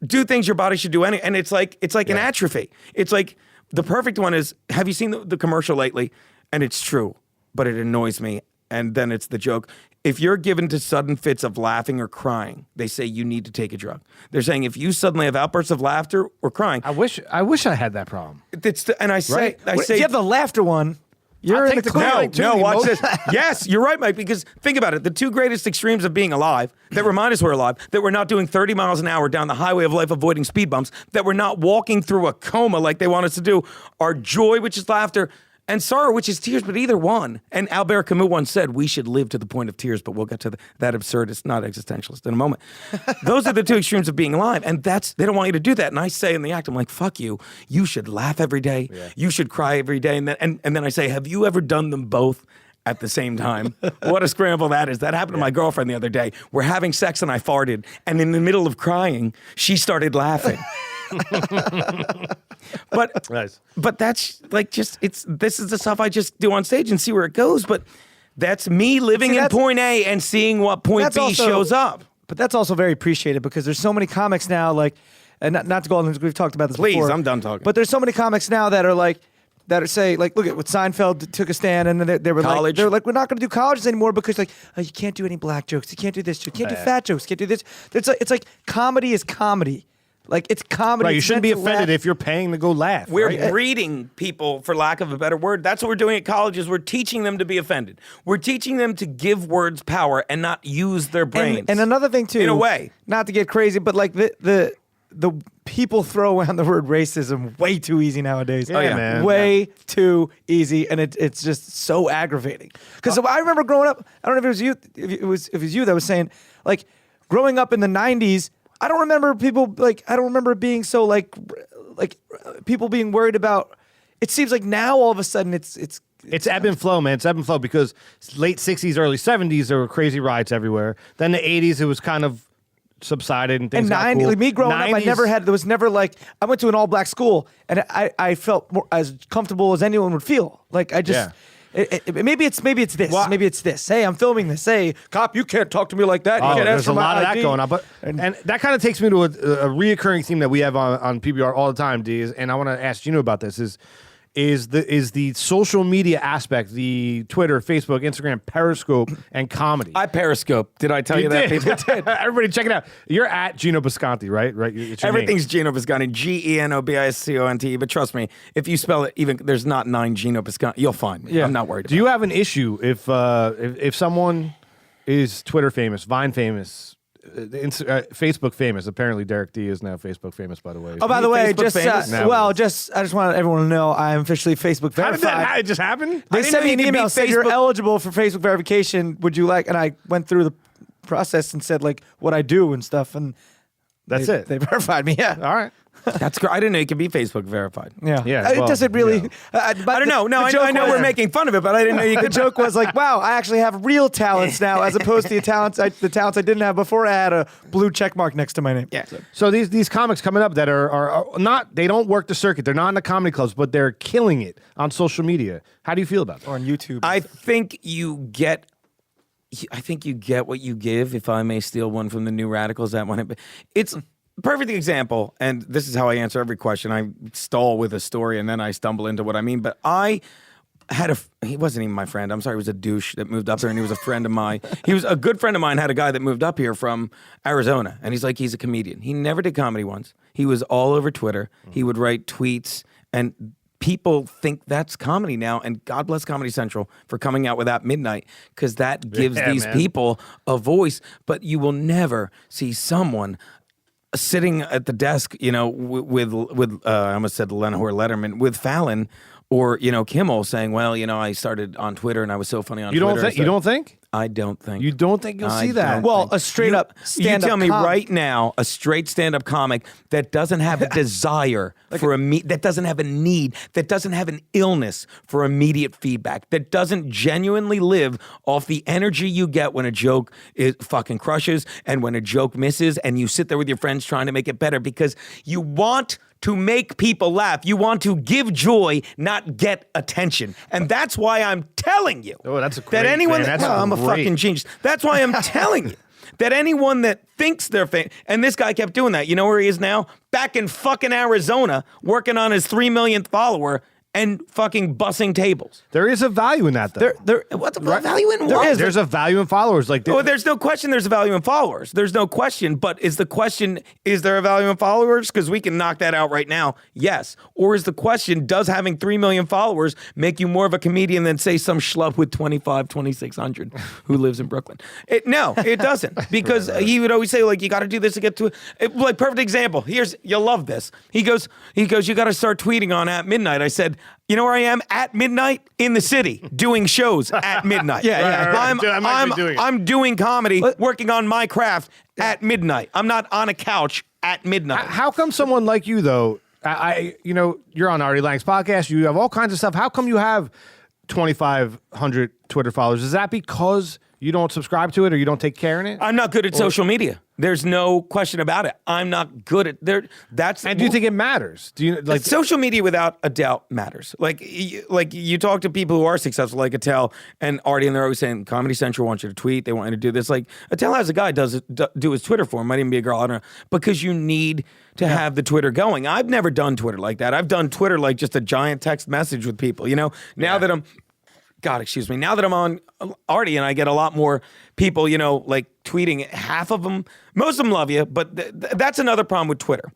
do things your body should do anyway. And it's like an atrophy. It's like the perfect one is, have you seen the commercial lately? And it's true, but it annoys me. And then it's the joke. If you're given to sudden fits of laughing or crying, they say you need to take a drug. They're saying if you suddenly have outbursts of laughter or crying. I wish I had that problem. If you have the laughter one, you're in the clear. No, watch this. Yes, you're right, Mike, because think about it. The 2 greatest extremes of being alive that remind us we're alive, that we're not doing 30 miles an hour down the highway of life avoiding speed bumps, that we're not walking through a coma like they want us to do, are joy, which is laughter, and sorrow, which is tears, but either one. And Albert Camus once said, we should live to the point of tears, but we'll get to that absurdist, not existentialist in a moment. Those are the 2 extremes of being alive. And they don't want you to do that. And I say in the act, I'm like, fuck you. You should laugh every day. Yeah. You should cry every day. And then I say, have you ever done them both? at the same time. What a scramble that is. That happened to my girlfriend the other day. We're having sex and I farted, and in the middle of crying, she started laughing. But Nice. but that's like this is the stuff I just do on stage and see where it goes. But that's me living in point A and seeing what point B shows up. But that's also very appreciated because there's so many comics now, like, and not to go on, we've talked about this Please, before. I'm done talking. But there's so many comics now that are say, like, look at what Seinfeld took a stand and they were College. like, they're like, we're not going to do colleges anymore because, like, oh, you can't do any black jokes, you can't do this, you can't do fat jokes, you can't do this. It's like comedy is comedy. Like, it's comedy. Right, you It's shouldn't be meant to offended laugh. if you're paying to go laugh. We're right? breeding people, for lack of a better word. That's what we're doing at colleges. We're teaching them to be offended. We're teaching them to give words power and not use their brains. And another thing too, In a way. not to get crazy, but like the people throw around the word racism way too easy nowadays. Yeah, man. Way too easy, and it's just so aggravating. Because I remember growing up. I don't know if it was you. If it was you that was saying, like, growing up in the '90s. I don't remember people like. I don't remember it being so like people being worried about. It seems like now all of a sudden it's ebb and flow, man. It's ebb and flow because late 60s, early 70s, there were crazy riots everywhere. Then the 80s, it was kind of subsided and things And got 90, cool. like me growing up, I 90s never had. There was never like I went to an all black school, and I felt more, as comfortable as anyone would feel. Like I just. Yeah. Maybe it's this. Well, maybe it's this. Hey, I'm filming this. Hey, cop, you can't talk to me like that. You Oh, can't ask there's for a my lot of that ID. going on, but and that kind of takes me to a reoccurring theme that we have on PBR all the time, D. And I want to ask Geno about this: is the social media aspect, the Twitter, Facebook, Instagram, Periscope, and comedy. I Periscope. Did I tell you that? did. People? Everybody, check it out. You're at Geno Bisconte, right? Right. It's your Everything's name. Geno Bisconte, Genobisconte. But trust me, if you spell it, even there's not 9 Geno Bisconte, you'll find me. I'm not worried. Do you have an issue if someone is Twitter famous, Vine famous, Facebook famous? Apparently, Derek D is now Facebook famous. By the way. Oh, by the way, Facebook just famous? Now I it just want everyone to know I am officially Facebook How did verified. that? It just happened. They didn't sent know me an you could be email saying you're Facebook- eligible for Facebook verification. Would you like? And I went through the process and said like what I do and stuff, and That's they, it. They verified me. Yeah. All right. That's great. I didn't know you could be Facebook verified. Yeah. Yeah, It well, doesn't really. yeah. I don't know. No, I know we're making fun of it, but I didn't know you The could. joke was like, wow, I actually have real talents now, as opposed to the talents I didn't have before. I had a blue check mark next to my name. Yeah. So these comics coming up that are not, they don't work the circuit. They're not in the comedy clubs, but they're killing it on social media. How do you feel about that? Or on YouTube. I think you get what you give. If I may steal one from the New Radicals, that one. It's a perfect example, and this is how I answer every question. I stall with a story, and then I stumble into what I mean. But I had he wasn't even my friend. I'm sorry, he was a douche that moved up here, and he was a friend of mine. He was a good friend of mine, had a guy that moved up here from Arizona, and he's a comedian. He never did comedy once. He was all over Twitter. He would write tweets, and people think that's comedy now, and God bless Comedy Central for coming out with At Midnight, because that gives these man. people a voice. But you will never see someone sitting at the desk, with I almost said Leno or Letterman, with Fallon or Kimmel saying, well, I started on Twitter and I was so funny on Twitter. You don't think? I don't think. You don't think you'll see that? don't Well, think. a straight up You stand-up tell me comic. right now, a straight stand-up comic that doesn't have a desire for that doesn't have a need, that doesn't have an illness for immediate feedback, that doesn't genuinely live off the energy you get when a joke fucking crushes and when a joke misses, and you sit there with your friends trying to make it better because you want to make people laugh. You want to give joy, not get attention. And that's why I'm telling you. Oh, that's a that great, anyone man. that, That's I'm a great. fucking genius. That's why I'm telling you that anyone that thinks they're famous, and this guy kept doing that. You know where he is now? Back in fucking Arizona, working on his 3 millionth follower and fucking bussing tables. There is a value in that, though. What's the value in what? There's a value in followers. Like, Oh, there's no question there's a value in followers. There's no question. But is the question, is there a value in followers? Because we can knock that out right now. Yes. Or is the question, does having 3 million followers make you more of a comedian than, say, some schlub with 2,600 who lives in Brooklyn? No, it doesn't. Because he would always say, like, you got to do this to get to it. Like, perfect example. You'll love this. He goes, you got to start tweeting on At Midnight. I said, you know where I am? At midnight in the city, doing shows at midnight. I'm doing comedy, working on my craft at midnight. I'm not on a couch at midnight. How come someone like you, though, you're on Artie Lange's podcast, you have all kinds of stuff. How come you have 2,500 Twitter followers. Is that because you don't subscribe to it or you don't take care in it? I'm not good at social media. There's no question about it. I'm not good at there. That's And do you think it matters? Do you like social media without a doubt matters? Like you talk to people who are successful, like Attell and Artie, and they're always saying Comedy Central wants you to tweet. They want you to do this. Like Attell has a guy do his Twitter for him. Might even be a girl. I don't know, because you need to have the Twitter going. I've never done Twitter like that. I've done Twitter like just a giant text message with people. You know, now that I'm. God, excuse me. Now that I'm on Artie and I get a lot more people, you know, like tweeting, half of them, most of them love you, but that's another problem with Twitter.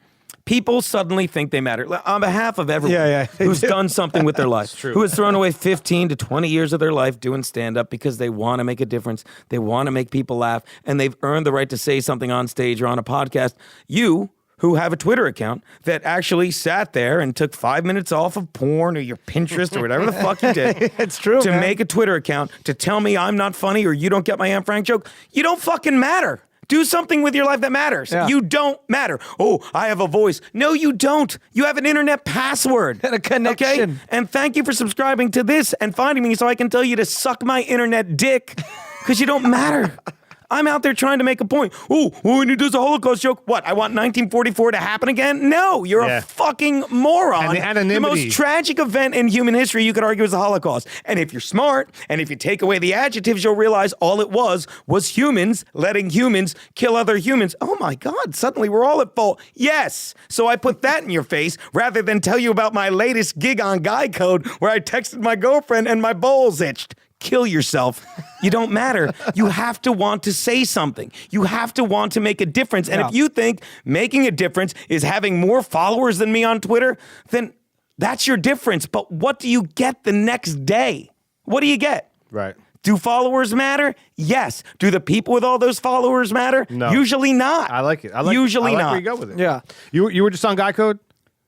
People suddenly think they matter. On behalf of everyone who's done something with their life, who has thrown away 15 to 20 years of their life doing stand-up because they want to make a difference, they want to make people laugh, and they've earned the right to say something on stage or on a podcast. You who have a Twitter account that actually sat there and took 5 minutes off of porn or your Pinterest or whatever the fuck you did. It's true, to man. make a Twitter account to tell me I'm not funny or you don't get my Aunt Frank joke. You don't fucking matter. Do something with your life that matters. Yeah. You don't matter. Oh, I have a voice. No, you don't. You have an internet password. And a connection. Okay? And thank you for subscribing to this and finding me so I can tell you to suck my internet dick because you don't matter. I'm out there trying to make a point. Oh, when he does a Holocaust joke, what? I want 1944 to happen again? No, you're a fucking moron. And the anonymity. The most tragic event in human history, you could argue, is the Holocaust. And if you're smart, and if you take away the adjectives, you'll realize all it was humans letting humans kill other humans. Oh my God, suddenly we're all at fault. Yes. So I put that in your face rather than tell you about my latest gig on Guy Code where I texted my girlfriend and my balls itched. Kill yourself. You don't matter. You have to want to say something. You have to want to make a difference. And if you think making a difference is having more followers than me on Twitter, then that's your difference. But what do you get the next day? What do you get? Right. Do followers matter? Yes. Do the people with all those followers matter? No. Usually not. I like it. Usually I like not. where you go with it. Yeah. You were just on Guy Code?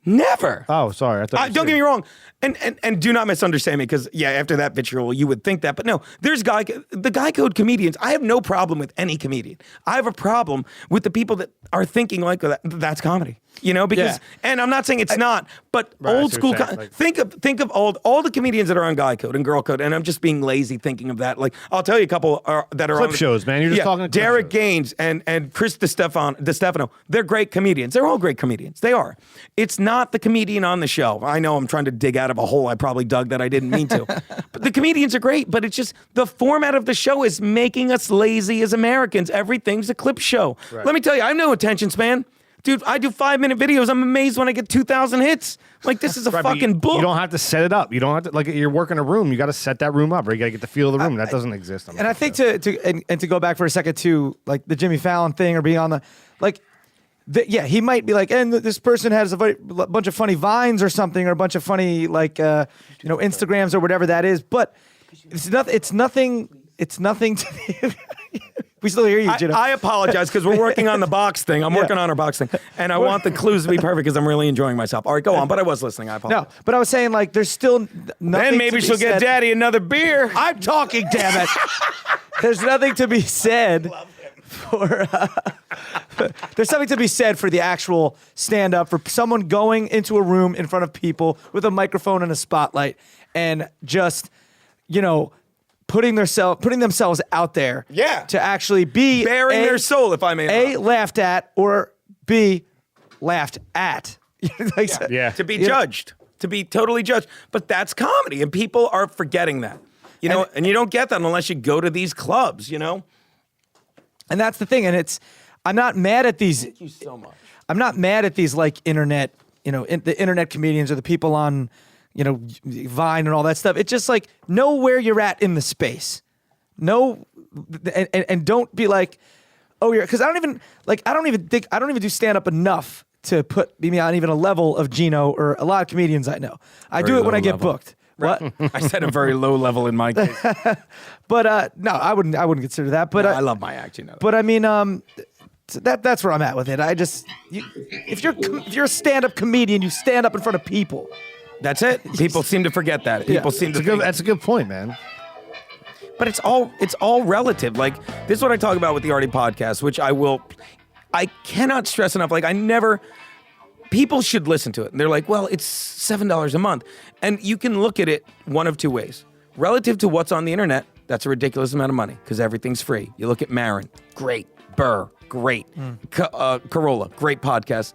Never. Oh, sorry. I thought Don't get me wrong. And do not misunderstand me because, after that vitriol, you would think that. But no, there's the Guy Code comedians. I have no problem with any comedian. I have a problem with the people that are thinking like that's comedy. You know, because, and I'm not saying it's not, but old school, think of all the comedians that are on Guy Code and Girl Code, and I'm just being lazy thinking of that. Like, I'll tell you a couple that are clip on shows, man. You're just talking Derek Gaines and Chris DeStefano. They're great comedians. They're all great comedians. They are. It's not the comedian on the show. I know I'm trying to dig out of a hole I probably dug that I didn't mean to. But the comedians are great, but it's just the format of the show is making us lazy as Americans. Everything's a clip show. Right. Let me tell you, I have no attention span. Dude, I do 5-minute videos. I'm amazed when I get 2,000 hits. Like, this is a fucking book. You don't have to set it up. You don't have to, like, you're working a room. You got to set that room up, or you got to get the feel of the room. That doesn't exist. And I think to go back for a second to, like, the Jimmy Fallon thing or being on the, like, he might be like, and this person has a bunch of funny vines or something, or a bunch of funny, like, Instagrams or whatever that is. But it's nothing to we still hear you, Geno. I apologize because we're working on the box thing. I'm working on our box thing. And I want the clues to be perfect because I'm really enjoying myself. All right, go on. But I was listening. I apologize. No, but I was saying, like, there's still nothing. Then maybe she'll get Daddy another beer. I'm talking, damn it. There's nothing to be said for. There's something to be said for the actual stand-up, for someone going into a room in front of people with a microphone and a spotlight and just, putting themselves out there, to actually be bearing their soul, if I may. Laughed at, or B, laughed at. To be judged, to be totally judged. But that's comedy, and people are forgetting that. And you don't get that unless you go to these clubs. And that's the thing. And I'm not mad at these. Thank you so much. I'm not mad at these, like, internet, the internet comedians or the people on, Vine and all that stuff. It's just like, know where you're at in the space. Know, and don't be like, because I don't even do stand up enough to put me on even a level of Geno or a lot of comedians I know. I do it when I get booked. What? I said a very low level in my case. But no, I wouldn't consider that. But I love my act, But I mean, that's where I'm at with it. If you're a stand-up comedian, you stand up in front of people. That's it. People seem to forget that. People seem to think. That's a good point, man. But it's all relative. Like, this is what I talk about with the Artie podcast, which I cannot stress enough. Like, people should listen to it. And they're like, well, it's $7 a month. And you can look at it one of two ways. relative to what's on the internet, that's a ridiculous amount of money because everything's free. You look at Marin, great. Burr, great. Corolla, great podcast.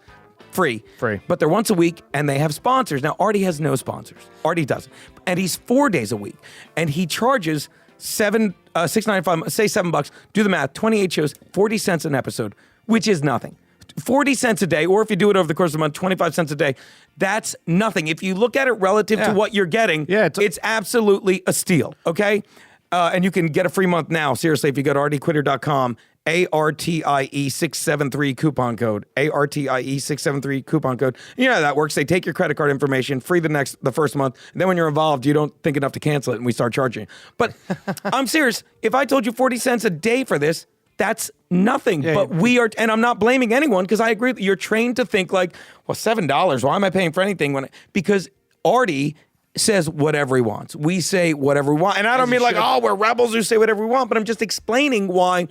Free. But they're once a week and they have sponsors. Now, Artie has no sponsors. Artie doesn't. And he's 4 days a week. And he charges $6.95, say $7. Do the math. 28 shows, 40 cents an episode, which is nothing. 40 cents a day, or if you do it over the course of a month, 25 cents a day. That's nothing. If you look at it relative to what you're getting, it's absolutely a steal, okay? And you can get a free month now, seriously, if you go to artiequitter.com, ARTIE673 coupon code, ARTIE673 coupon code. You know how that works. They take your credit card information, free the first month, and then when you're involved, you don't think enough to cancel it, and we start charging you. But I'm serious. If I told you 40 cents a day for this, that's nothing. But we are, and I'm not blaming anyone because I agree. You're trained to think like, well, $7, why am I paying for anything? Because Artie says whatever he wants. We say whatever we want. And I don't mean like, oh, we're rebels who say whatever we want, but I'm just explaining why.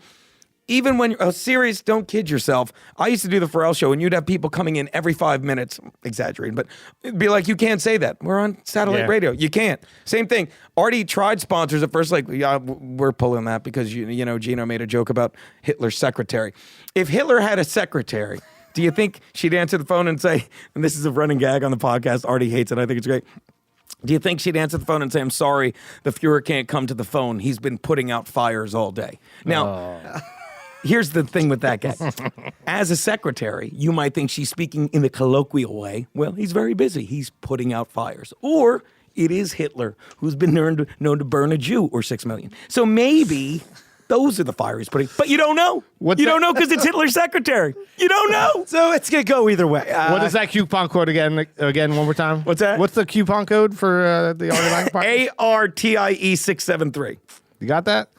Even when you're serious, don't kid yourself. I used to do the Pharrell show, and you'd have people coming in every 5 minutes, exaggerating, but it'd be like, you can't say that. We're on satellite radio. You can't. Same thing. Artie tried sponsors at first, like, yeah, we're pulling that because, you know, Geno made a joke about Hitler's secretary. If Hitler had a secretary, do you think she'd answer the phone and say, and this is a running gag on the podcast, Artie hates it, I think it's great. Do you think she'd answer the phone and say, I'm sorry, the Fuhrer can't come to the phone. He's been putting out fires all day. Now... Here's the thing with that guy. As a secretary, you might think she's speaking in the colloquial way. Well, he's very busy. He's putting out fires. Or it is Hitler, who's been known to burn a Jew or 6 million. So maybe those are the fires he's putting. But you don't know. Don't know because it's Hitler's secretary. You don't know. So it's going to go either way. What is that coupon code again, one more time? What's that? What's the coupon code for the Artie Lange podcast? ARTIE673. You got that?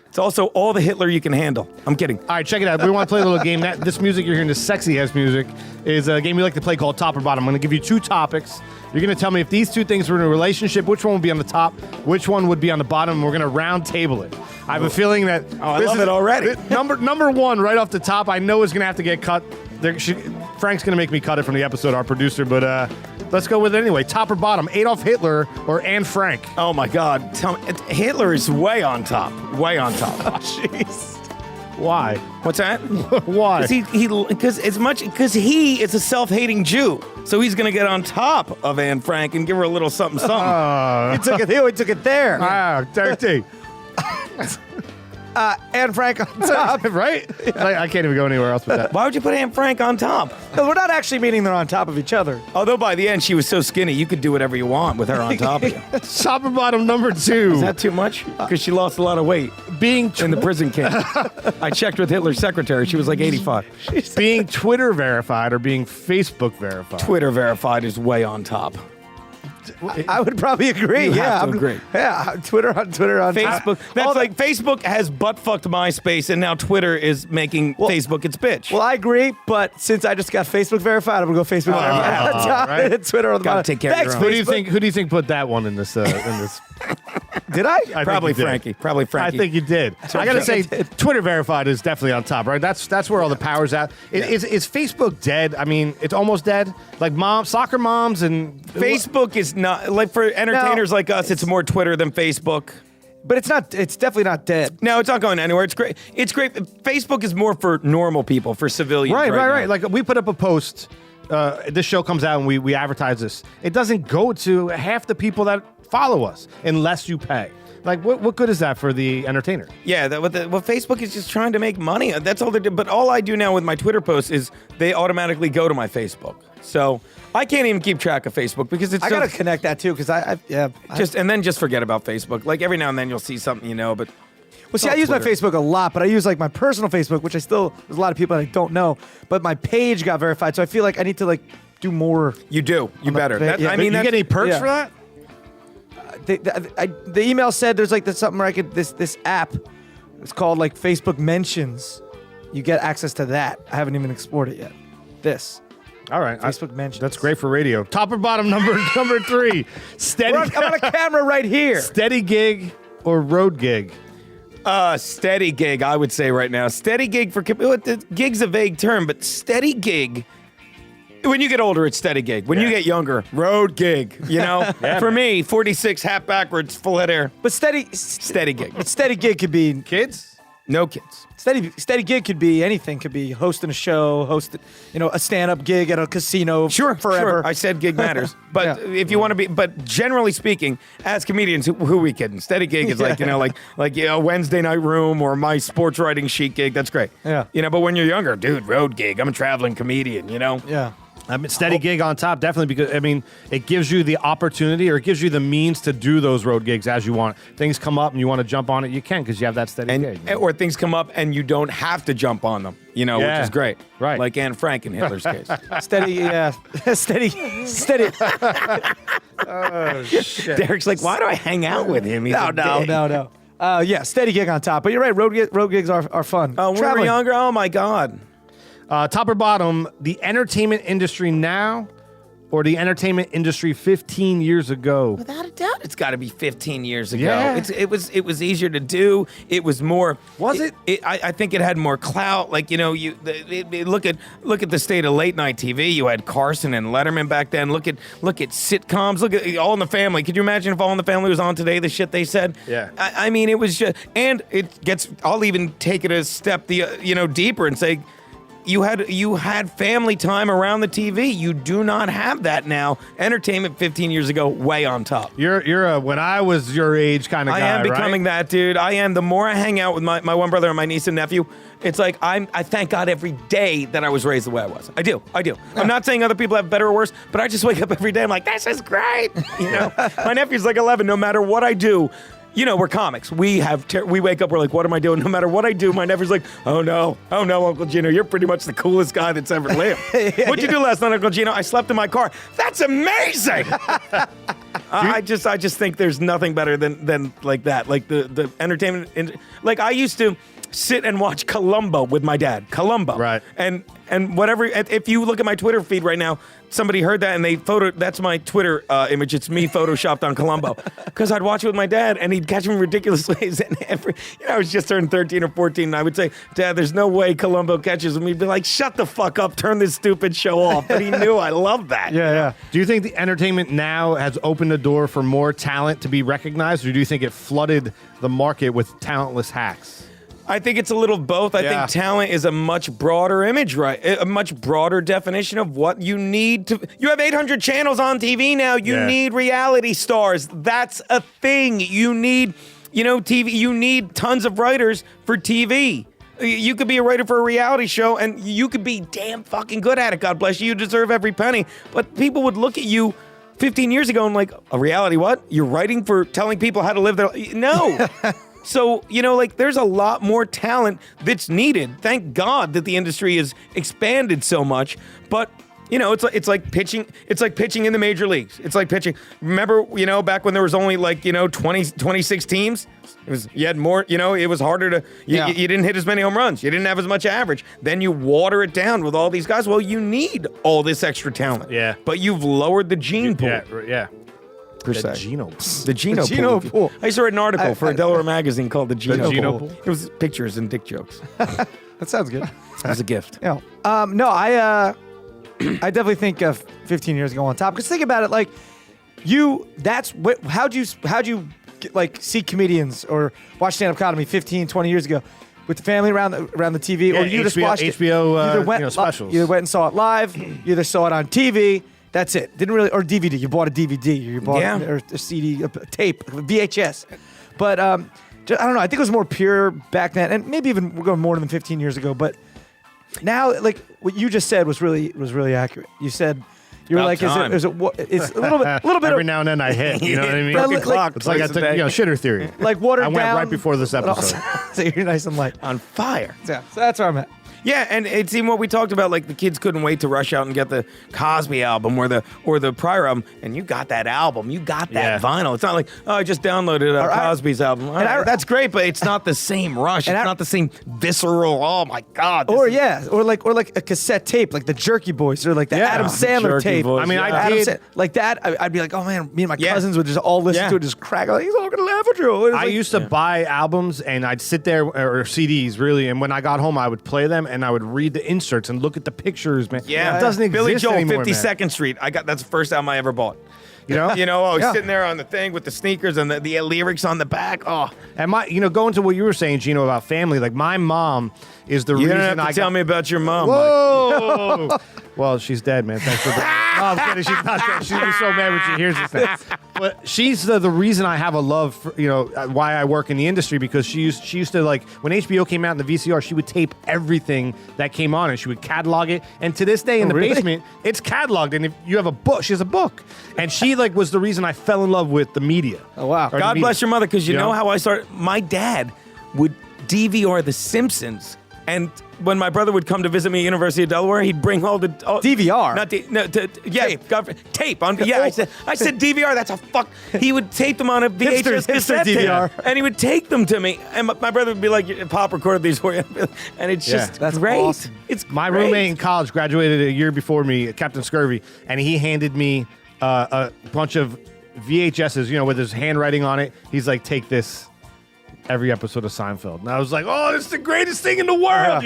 It's also all the Hitler you can handle. I'm kidding. All right, check it out. We want to play a little game. This music you're hearing, this sexy-ass music, is a game we like to play called Top or Bottom. I'm going to give you 2 topics. You're going to tell me if these 2 things were in a relationship, which one would be on the top, which one would be on the bottom, and we're going to round table it. I have a feeling that... I love it already. Number 1, right off the top, I know is going to have to get cut. Frank's going to make me cut it from the episode, our producer, but... Let's go with it anyway. Top or bottom, Adolf Hitler or Anne Frank? Oh, my God. Tell me, Hitler is way on top. Way on top. Jeez. Why? What's that? Why? Because he is a self-hating Jew. So he's going to get on top of Anne Frank and give her a little something, something. He took it there. Ah, dirty. Anne Frank on top. Right? I can't even go anywhere else with that. Why would you put Anne Frank on top? No, we're not actually meaning they're on top of each other. Although by the end, she was so skinny, you could do whatever you want with her on top of you. Top or bottom, number 2. Is that too much? Because she lost a lot of weight being in the prison camp. I checked with Hitler's secretary. She was like 85. Being Twitter verified or being Facebook verified? Twitter verified is way on top. I would probably agree. You have to agree. Yeah, Twitter on Facebook. That's like Facebook has butt fucked MySpace, and now Twitter is making Facebook its bitch. Well, I agree, but since I just got Facebook verified, I'm gonna go Facebook verified on top and Twitter on the bottom. Take care of your own. Who do you think put that one in this? Did I? Probably Frankie. Probably Frankie. I think you did. I gotta say, Twitter verified is definitely on top, right? That's where all the power's at. Is Facebook dead? I mean, it's almost dead. Like soccer moms and Facebook is not like for entertainers like us. It's more Twitter than Facebook. But it's not. It's definitely not dead. No, it's not going anywhere. It's great. It's great. Facebook is more for normal people, for civilians. Right. Like we put up a post. This show comes out and we advertise this. It doesn't go to half the people that follow us unless you pay. Like, what good is that for the entertainer? Yeah, what Facebook is just trying to make money. That's all they do. But all I do now with my Twitter posts is they automatically go to my Facebook. So I can't even keep track of Facebook because it's. I gotta connect that too because and then just forget about Facebook. Like every now and then you'll see something, but. Well, see, I use my Facebook a lot, but I use like my personal Facebook, which there's a lot of people that I don't know. But my page got verified, so I feel like I need to like do more. You do. You better. I mean, you get any perks for that? The email said there's like something where I could this app. It's called like Facebook Mentions. You get access to that. I haven't even explored it yet. This. All right, Facebook Mentions. That's great for radio. Top or bottom, number 3. Steady. I'm on a camera right here. Steady gig or road gig? Steady gig, I would say right now. Steady gig for gig's a vague term, but steady gig When you get older, it's steady gig. When you get younger, road gig. You know, for me, 46 hat backwards, full head air. But steady gig. But steady gig could be Kids? No kids. steady gig could be anything. Could be hosting a show, a stand-up gig at a casino. Forever. I said gig matters, but if you want to be, but generally speaking, as comedians, who are we kidding? Steady gig is like Wednesday night room or my sports writing sheet gig. That's great. Yeah. But when you're younger, dude, road gig. I'm a traveling comedian. Yeah. I mean, steady gig on top, definitely, because, it gives you the opportunity or it gives you the means to do those road gigs as you want. Things come up and you want to jump on it, you can, because you have that steady gig. Or things come up and you don't have to jump on them, which is great. Right. Like Anne Frank in Hitler's case. Steady. Oh, shit. Derek's like, why do I hang out with him? He's a dick. No. Steady gig on top. But you're right, road gigs are fun. Oh, when we were younger, oh my God. Top or bottom, the entertainment industry now or the entertainment industry 15 years ago? Without a doubt, it's got to be 15 years ago. Yeah. It was easier to do. It was more. Was it? I think it had more clout. Like look at the state of late night TV. You had Carson and Letterman back then. Look at sitcoms. Look at All in the Family. Could you imagine if All in the Family was on today? The shit they said. Yeah. I mean, it was just, and it gets. I'll even take it a step deeper and say, You had family time around the TV. You do not have that now. Entertainment 15 years ago, way on top. You're a when I was your age kind of guy, I am becoming right? that, dude. I am. The more I hang out with my one brother and my niece and nephew, it's like I thank God every day that I was raised the way I was. I do. I'm not saying other people have better or worse, but I just wake up every day. I'm like, this is great. My nephew's like 11. No matter what I do. We're comics. We wake up, we're like, what am I doing? No matter what I do, my nephew's like, oh no, Uncle Geno, you're pretty much the coolest guy that's ever lived. What'd you do last night, Uncle Geno? I slept in my car. That's amazing. I just think there's nothing better than like that. Like the entertainment, like I used to sit and watch Columbo with my dad. Columbo. Right. And whatever, if you look at my Twitter feed right now, somebody heard that and that's my Twitter image. It's me photoshopped on Columbo. Because I'd watch it with my dad and he'd catch me in ridiculous ways. And I was just turned 13 or 14 and I would say, Dad, there's no way Columbo catches him. He'd be like, shut the fuck up, turn this stupid show off. But he knew I loved that. Yeah. Do you think the entertainment now has opened the door for more talent to be recognized, or do you think it flooded the market with talentless hacks? I think it's a little of both. I think talent is a much broader image, right? A much broader definition of what you need to. You have 800 channels on TV now. You need reality stars. That's a thing. You need, TV. You need tons of writers for TV. You could be a writer for a reality show, and you could be damn fucking good at it. God bless you. You deserve every penny. But people would look at you 15 years ago and like, a reality what? You're writing for telling people how to live their life? No. So, there's a lot more talent that's needed. Thank God that the industry has expanded so much. But, it's like pitching. It's like pitching in the major leagues. It's like pitching. Remember, you back when there was only 26 teams? You had more, it was harder to, you didn't hit as many home runs. You didn't have as much average. Then you water it down with all these guys. Well, you need all this extra talent. Yeah. But you've lowered the gene pool. Yeah. Per se. The Geno pool. I used to write an article for a Delaware magazine called The Geno pool. It was pictures and dick jokes. That sounds good. It was a gift. No, I definitely think of 15 years ago on top. Because think about it, how'd you see comedians or watch stand-up comedy 15, 20 years ago with the family around the TV, or you just watched HBO specials. You either went and saw it live, you either saw it on TV. That's it. Didn't really, or DVD. You bought a DVD, or you bought or a CD, a tape, VHS. But I don't know. I think it was more pure back then, and maybe even we're going more than 15 years ago. But now, what you just said was really accurate. You said you were like, it's a little bit. Every now and then I hit. You know what I mean? Broken clock. It's like I took shitter theory. Like watered down. I went right before this episode. So you're nice and light. On fire. Yeah. So that's where I'm at. Yeah, and it's even what we talked about. Like the kids couldn't wait to rush out and get the Cosby album or the prior album, and you got that album, you got that vinyl. It's not like I just downloaded Cosby's album. That's great, but it's not the same rush. It's not the same visceral. Oh my God. Or like a cassette tape, like the Jerky Boys, or like the Adam Sandler tape. Boys, I mean, I did like that. I'd be like, oh man, me and my cousins would just all listen to it, just crack. Like, he's all gonna laugh at you. I used to buy albums and I'd sit there or CDs really, and when I got home, I would play them. and I would read the inserts and look at the pictures, man. Yeah, it doesn't exist Billy Joel, anymore, 52nd Street. That's the first album I ever bought. You know, I was sitting there on the thing with the sneakers and the lyrics on the back. Oh, and going to what you were saying, Geno, about family. Like my mom is the you reason don't have to tell me about your mom. Whoa! Well, she's dead, man. Thanks for that. No, I'm kidding. She's not dead. She'll be so mad when she hears this thing. But she's the reason I have a love for, why I work in the industry, because she used to, like, when HBO came out in the VCR, she would tape everything that came on and she would catalog it. And to this day in the basement, it's cataloged. And if you have a book, she has a book. And she was the reason I fell in love with the media. Oh, wow. God bless your mother, because you know how I started? My dad would DVR The Simpsons. And when my brother would come to visit me at University of Delaware, he'd bring all the DVR. Tape. I said DVR. That's a fuck. He would tape them on a VHS cassette DVR, and he would take them to me. And my brother would be like, "Pop recorded these for you," and it's just that's great. awesome. It's my great. roommate in college graduated a year before me, Captain Scurvy, and he handed me a bunch of VHSs, with his handwriting on it. He's like, "Take this." Every episode of Seinfeld. And I was like, oh, this is the greatest thing in the world,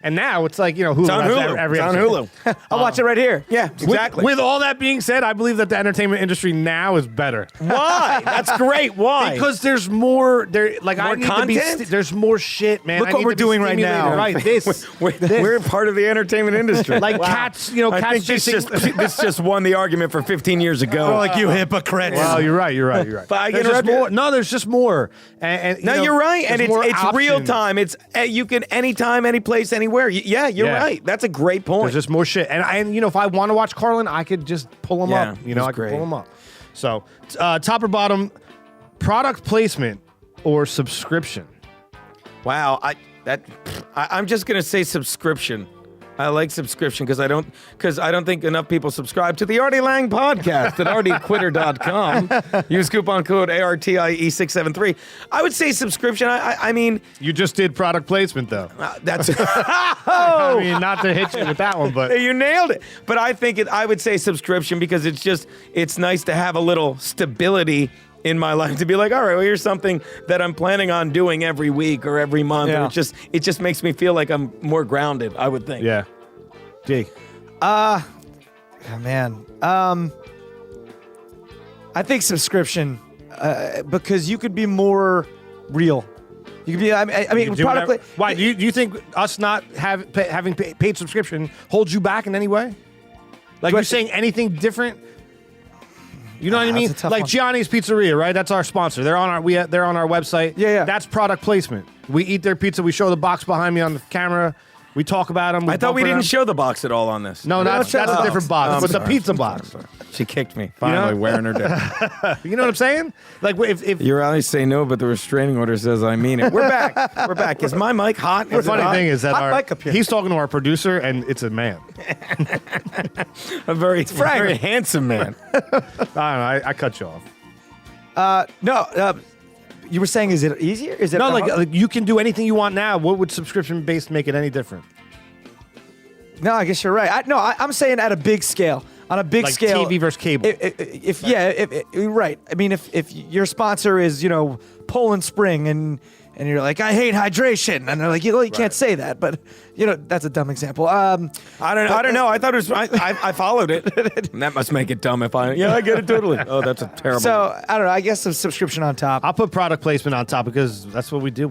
And now it's like, Hulu. It's on Hulu. Every it's on episode. Hulu. I'll watch it right here. Yeah, exactly. With all that being said, I believe that the entertainment industry now is better. Why? That's great. Why? Because there's more. More content? There's more shit, man. Look what we're doing right now. Right, this. We're part of the entertainment industry. Like cats, I cats think this just won the argument for 15 years ago. Oh, like you hypocrites. Well, you're right. But I There's get just more. No, there's just more. And you're right, and there's more it's real option. time. It's you can anytime, any place, anywhere. Yeah, you're right. That's a great point. There's just more shit, and if I want to watch Carlin, I could just pull them up. it's I could great. pull them up. So, top or bottom, product placement or subscription? Wow, I'm just gonna say subscription. I like subscription because I don't think enough people subscribe to the Artie Lange podcast at artiequitter.com. Use coupon code ARTIE673. I would say subscription. I mean, You just did product placement, though. that's I mean, not to hit you with that one, but you nailed it. But I think I would say subscription because it's nice to have a little stability in my life to be like, all right, well, here's something that I'm planning on doing every week or every month. Yeah. And it just makes me feel like I'm more grounded, I would think. yeah. Jake. Oh, man. I think subscription because you could be more real. You could be. I mean, product. Why do you think us not having paid subscription holds you back in any way? Like you're saying anything different? You know what I mean? that's a tough Like one. Gianni's Pizzeria, right? That's our sponsor. They're on our website. Yeah. That's product placement. We eat their pizza. We show the box behind me on the camera. We talk about them. I thought we didn't show the box at all on this. No, that's a different box. But the pizza box. She kicked me. Finally, wearing her down. You know what I'm saying? Like if Your eyes say no, but the restraining order says I mean it. We're back. We're back. Is my mic hot? the funny thing is that Hot mic up here. he's talking to our producer, and it's a man. a very handsome man. I don't know. I cut you off. No. You were saying, is it easier? Is it No, like you can do anything you want now. What would subscription based make it any different? No, I guess you're right. I'm saying at a big scale. On a big Like scale, TV versus cable. If right. I mean, if your sponsor is Poland Spring and you're like, I hate hydration, and they're like, you can't say that, but that's a dumb example. I don't know. I thought it was. I followed it. And that must make it dumb if I. Yeah, I get it totally. Oh, that's a terrible. So I don't know. I guess a subscription on top. I'll put product placement on top because that's what we do.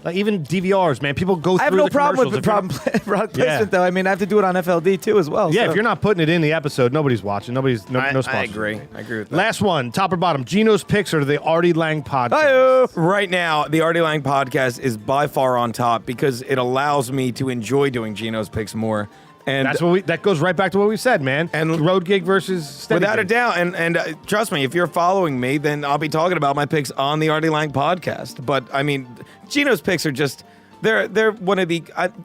Like even DVRs, man. People go through. I have no the problem with commercials. product placement, though. I mean, I have to do it on FLD too as well. Yeah, so. if you're not putting it in the episode, nobody's watching. No I sponsors. agree. I agree with that. Last one, top or bottom. Geno's picks or the Artie Lange podcast. Hi-yo. Right now, the Artie Lange podcast is by far on top because it allows me to enjoy doing Geno's picks more. And That goes right back to what we said, man. And road gig versus steady without a gig. doubt, and trust me, if you're following me, then I'll be talking about my picks on the Artie Lange podcast. But I mean, Geno's picks are just they're one of the.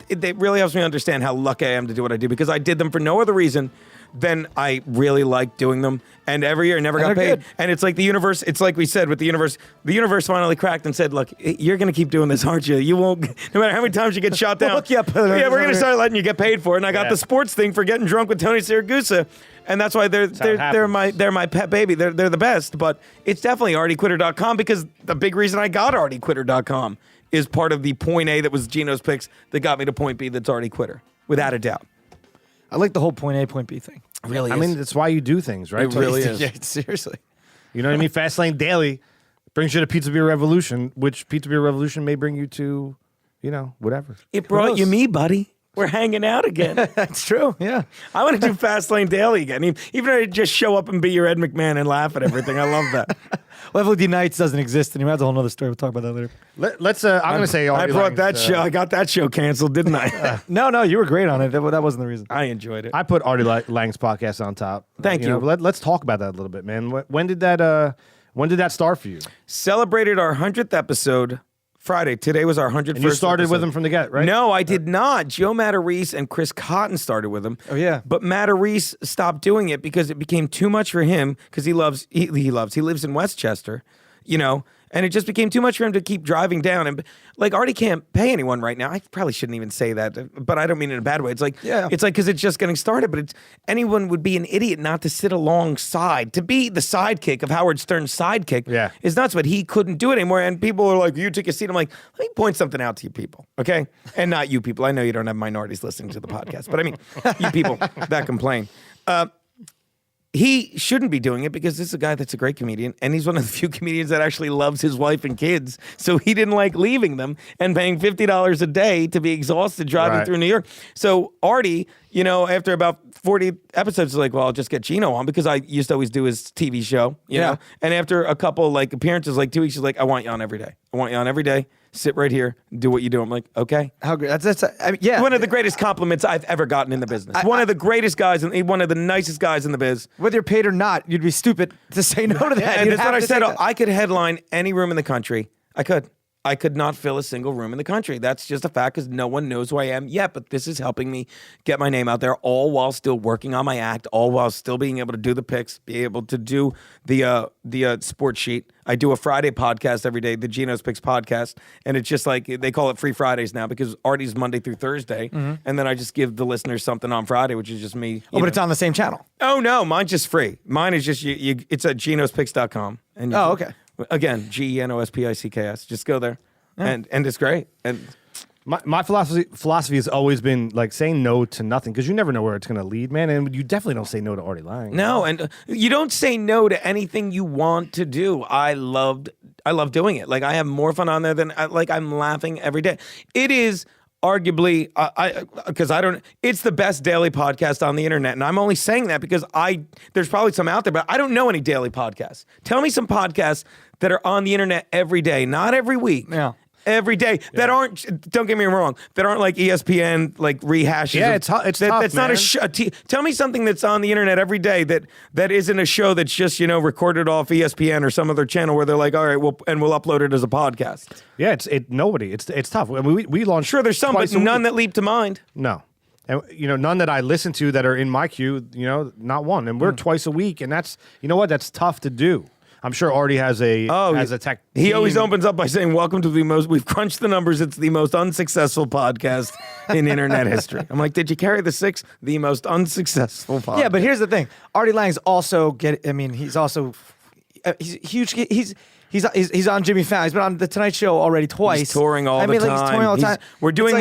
It really helps me understand how lucky I am to do what I do because I did them for no other reason than I really like doing them. And every year, never got paid. Good. And it's like the universe. It's like we said with the universe. The universe finally cracked and said, "Look, you're going to keep doing this, aren't you? You won't. No matter how many times you get shot down. Look you up. Yeah, we're going to start letting you get paid for it." And I got the sports thing for getting drunk with Tony Siragusa, and that's why they're my pet baby. They're the best. But it's definitely artiequitter.com because the big reason I got artiequitter.com is part of the point A that was Geno's picks that got me to point B that's Artie Quitter, without a doubt. I like the whole point A, point B thing. Really I mean, that's why you do things, right? It really is. Yeah, seriously. You know what I mean? Fastlane Daily brings you to Pizza Beer Revolution, which Pizza Beer Revolution may bring you to, whatever. It brought you me, buddy. We're hanging out again. That's true. Yeah. I want to do Fastlane Daily again. Even if I just show up and be your Ed McMahon and laugh at everything. I love that. Level D Nights doesn't exist anymore. That's a whole other story. We'll talk about that later. Let's. I'm going to say I Artie brought Lange, that show. I got that show canceled, didn't I? No, you were great on it. That wasn't the reason. I enjoyed it. I put Artie Lange's podcast on top. Thank you. Let's talk about that a little bit, man. When did that start for you? Celebrated our 100th episode Friday. Today was our 101st And you started episode. with him from the get, right? No, I did not. Joe Matarese and Chris Cotton started with him. Oh, yeah. But Matarese stopped doing it because it became too much for him because he lives in Westchester, and it just became too much for him to keep driving down. And like Artie can't pay anyone right now. I probably shouldn't even say that, but I don't mean it in a bad way. It's like, because it's just getting started, but anyone would be an idiot not to sit alongside, to be the sidekick of Howard Stern's sidekick is nuts, but he couldn't do it anymore. And people are like, you took a seat. I'm like, let me point something out to you people, okay? And not you people. I know you don't have minorities listening to the podcast, but I mean, you people that complain. He shouldn't be doing it because this is a guy that's a great comedian, and he's one of the few comedians that actually loves his wife and kids. So he didn't like leaving them and paying $50 a day to be exhausted driving through New York. So Artie, after about 40 episodes, is like, well, I'll just get Geno on because I used to always do his TV show, you know? And after a couple appearances, 2 weeks, he's like, I want you on every day. I want you on every day. Sit right here, do what you do. I'm like, okay. How great. Yeah. One of the greatest compliments I've ever gotten in the business. One of the greatest guys and one of the nicest guys in the biz. Whether you're paid or not, you'd be stupid to say no to that. And You'd that's what have I to said. take that. I could headline any room in the country. I could not fill a single room in the country. That's just a fact because no one knows who I am yet. But this is helping me get my name out there, all while still working on my act, all while still being able to do the picks, be able to do the sports sheet. I do a Friday podcast every day, the Geno's Picks podcast, and it's just like they call it Free Fridays now because Artie's Monday through Thursday, and then I just give the listeners something on Friday, which is just me. But it's on the same channel. Oh no, mine's just free. Mine is just it's at genospicks.com. And okay. Again, GENOSPICKS. Just go there, and it's great. And my philosophy has always been saying no to nothing because you never know where it's going to lead, man. And you definitely don't say no to Artie Lange. No, and you don't say no to anything you want to do. I love doing it. I have more fun on there than I'm laughing every day. It is arguably, it's the best daily podcast on the internet. And I'm only saying that because there's probably some out there, but I don't know any daily podcasts. Tell me some podcasts that are on the internet every day, not every week. Yeah. Every day that aren't. Don't get me wrong. That aren't like ESPN rehashes. Yeah, it's tough. That's not a show. Tell me something that's on the internet every day that isn't a show that's just recorded off ESPN or some other channel where they're like, all right, we'll upload it as a podcast. Yeah, nobody. It's tough. I mean, we launched. Sure, there's some, but none that leap to mind. No. And none that I listen to that are in my queue, not one. And we're twice a week, and that's that's tough to do. I'm sure Artie has a tech team. He always opens up by saying, welcome to we've crunched the numbers, it's the most unsuccessul podcast in internet history. I'm like, did you carry the 6? The most unsuccessful podcast. Yeah, but here's the thing. Artie Lange's also he's also he's huge. He's on Jimmy Fallon. He's been on the Tonight Show already twice. He's touring all the time. He's touring all the time. We're doing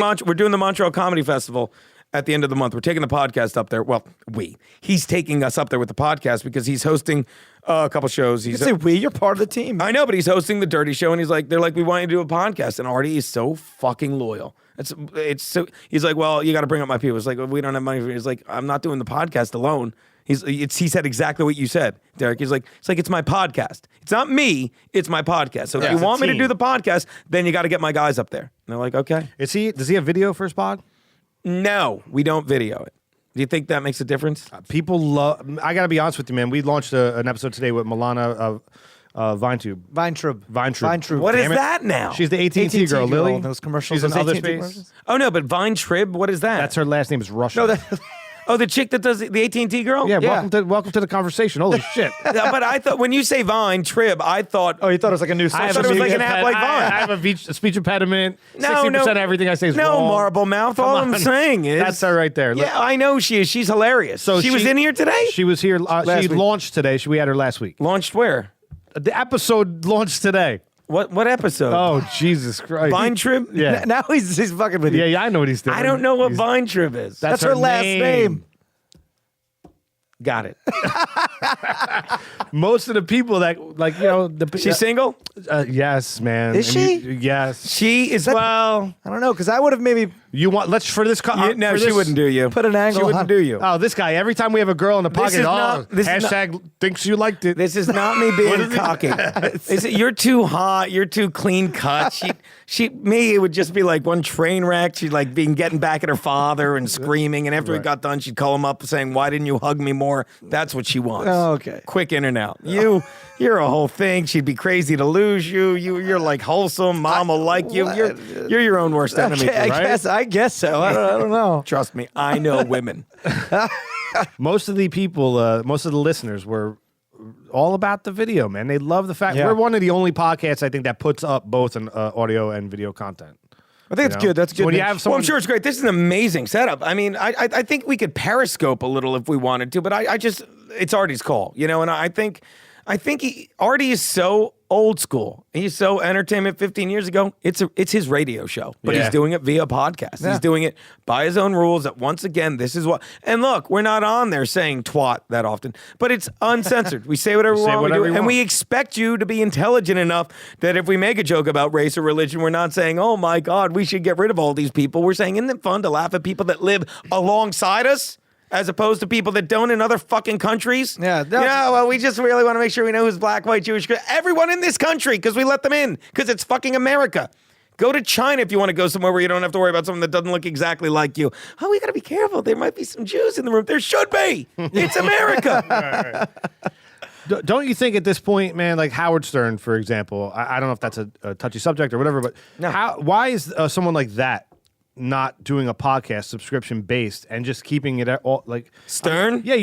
the Montreal Comedy Festival at the end of the month. We're taking the podcast up there. Well, he's taking us up there with the podcast because he's hosting a couple shows. You say you're part of the team. I know, but he's hosting the Dirty Show, and they're like, we want you to do a podcast, and Artie is so fucking loyal. It's so. He's like, well, you got to bring up my people. It's like, we don't have money for you. He's like, I'm not doing the podcast alone. He said exactly what you said, Derek. He's like, it's my podcast. It's not me. It's my podcast. So if you want me to do the podcast, then you got to get my guys up there. And they're like, okay. Does he have video for his pod? No, we don't video it. Do you think that makes a difference? People love. I got to be honest with you, man. We launched an episode today with Milana of VineTube. VineTrib. What is that now? She's the AT&T girl, Lily. Those commercials. She's in those Other AT&T Space. commercials? Oh no, but VineTrib. What is that? That's her last name is Russian. No, Oh, the chick that does the AT&T girl? Yeah, welcome to the conversation. Holy shit. But I thought when you say VineTrib, I thought. Oh, you thought it was like a new I thought it was like an app like Vine. I have a speech impediment. No, 60% of everything I say is no wrong. marble mouth. All I'm saying is that's her right there. Yeah, I know she is. She's hilarious. So she was in here today. She was here. She week. launched today. We had her last week. Launched where? The episode launched today. What episode? Oh, Jesus Christ. Vine Trib? Yeah. Now he's fucking with you. Yeah, I know what he's doing. I don't know what Vine Trib is. That's her last name. Got it. Most of the people that, like, you know, She's single? yes, man. Is And she? yes. She is, well, I don't know, because I would have maybe You want, let's, for this, no, for she this- wouldn't do you. put an angle She wouldn't on. do you. Oh, this guy, every time we have a girl in the pocket, is not- this is hashtag thinks you liked it. This is not me being is it? cocky. You're too hot. You're too clean cut. Me, it would just be like one train wreck. She'd like getting back at her father and screaming. And after we got done, she'd call him up saying, "Why didn't you hug me more?" That's what she wants. Oh, okay. Quick in and out. You're a whole thing. She'd be crazy to lose you. You're like wholesome. Mom will like you. You're your own worst enemy. Okay, right? I guess so. I don't know. Trust me, I know women. Most of the people, most of the listeners were all about the video, man. They love the fact Yeah. we're one of the only podcasts I think that puts up both an audio and video content. I think it's good. That's So good. when you Nick. have Well, someone, I'm sure it's great. This is an amazing setup. I mean, I think we could Periscope a little if we wanted to, but I just, it's Artie's call, you know, and I think Artie is so old school. He's so entertainment 15 years ago. It's his radio show, but Yeah. he's doing it via podcast. Yeah. He's doing it by his own rules that once again, this is what, and look, we're not on there saying twat that often, but it's uncensored. We say whatever we say want, whatever we do, we and we want. expect you to be intelligent enough that if we make a joke about race or religion, we're not saying, oh my God, we should get rid of all these people. We're saying, isn't it fun to laugh at people that live alongside us? As opposed to people that don't in other fucking countries. Yeah, that's- Yeah, well, we just really want to make sure we know who's black, white, Jewish. Everyone in this country, because we let them in, because it's fucking America. Go to China if you want to go somewhere where you don't have to worry about something that doesn't look exactly like you. Oh, we got to be careful. There might be some Jews in the room. There should be. It's America. don't you think at this point, man, like Howard Stern, for example, I don't know if that's a touchy subject or whatever, but No. why is someone like that not doing a podcast subscription based and just keeping it at all like Stern? Yeah,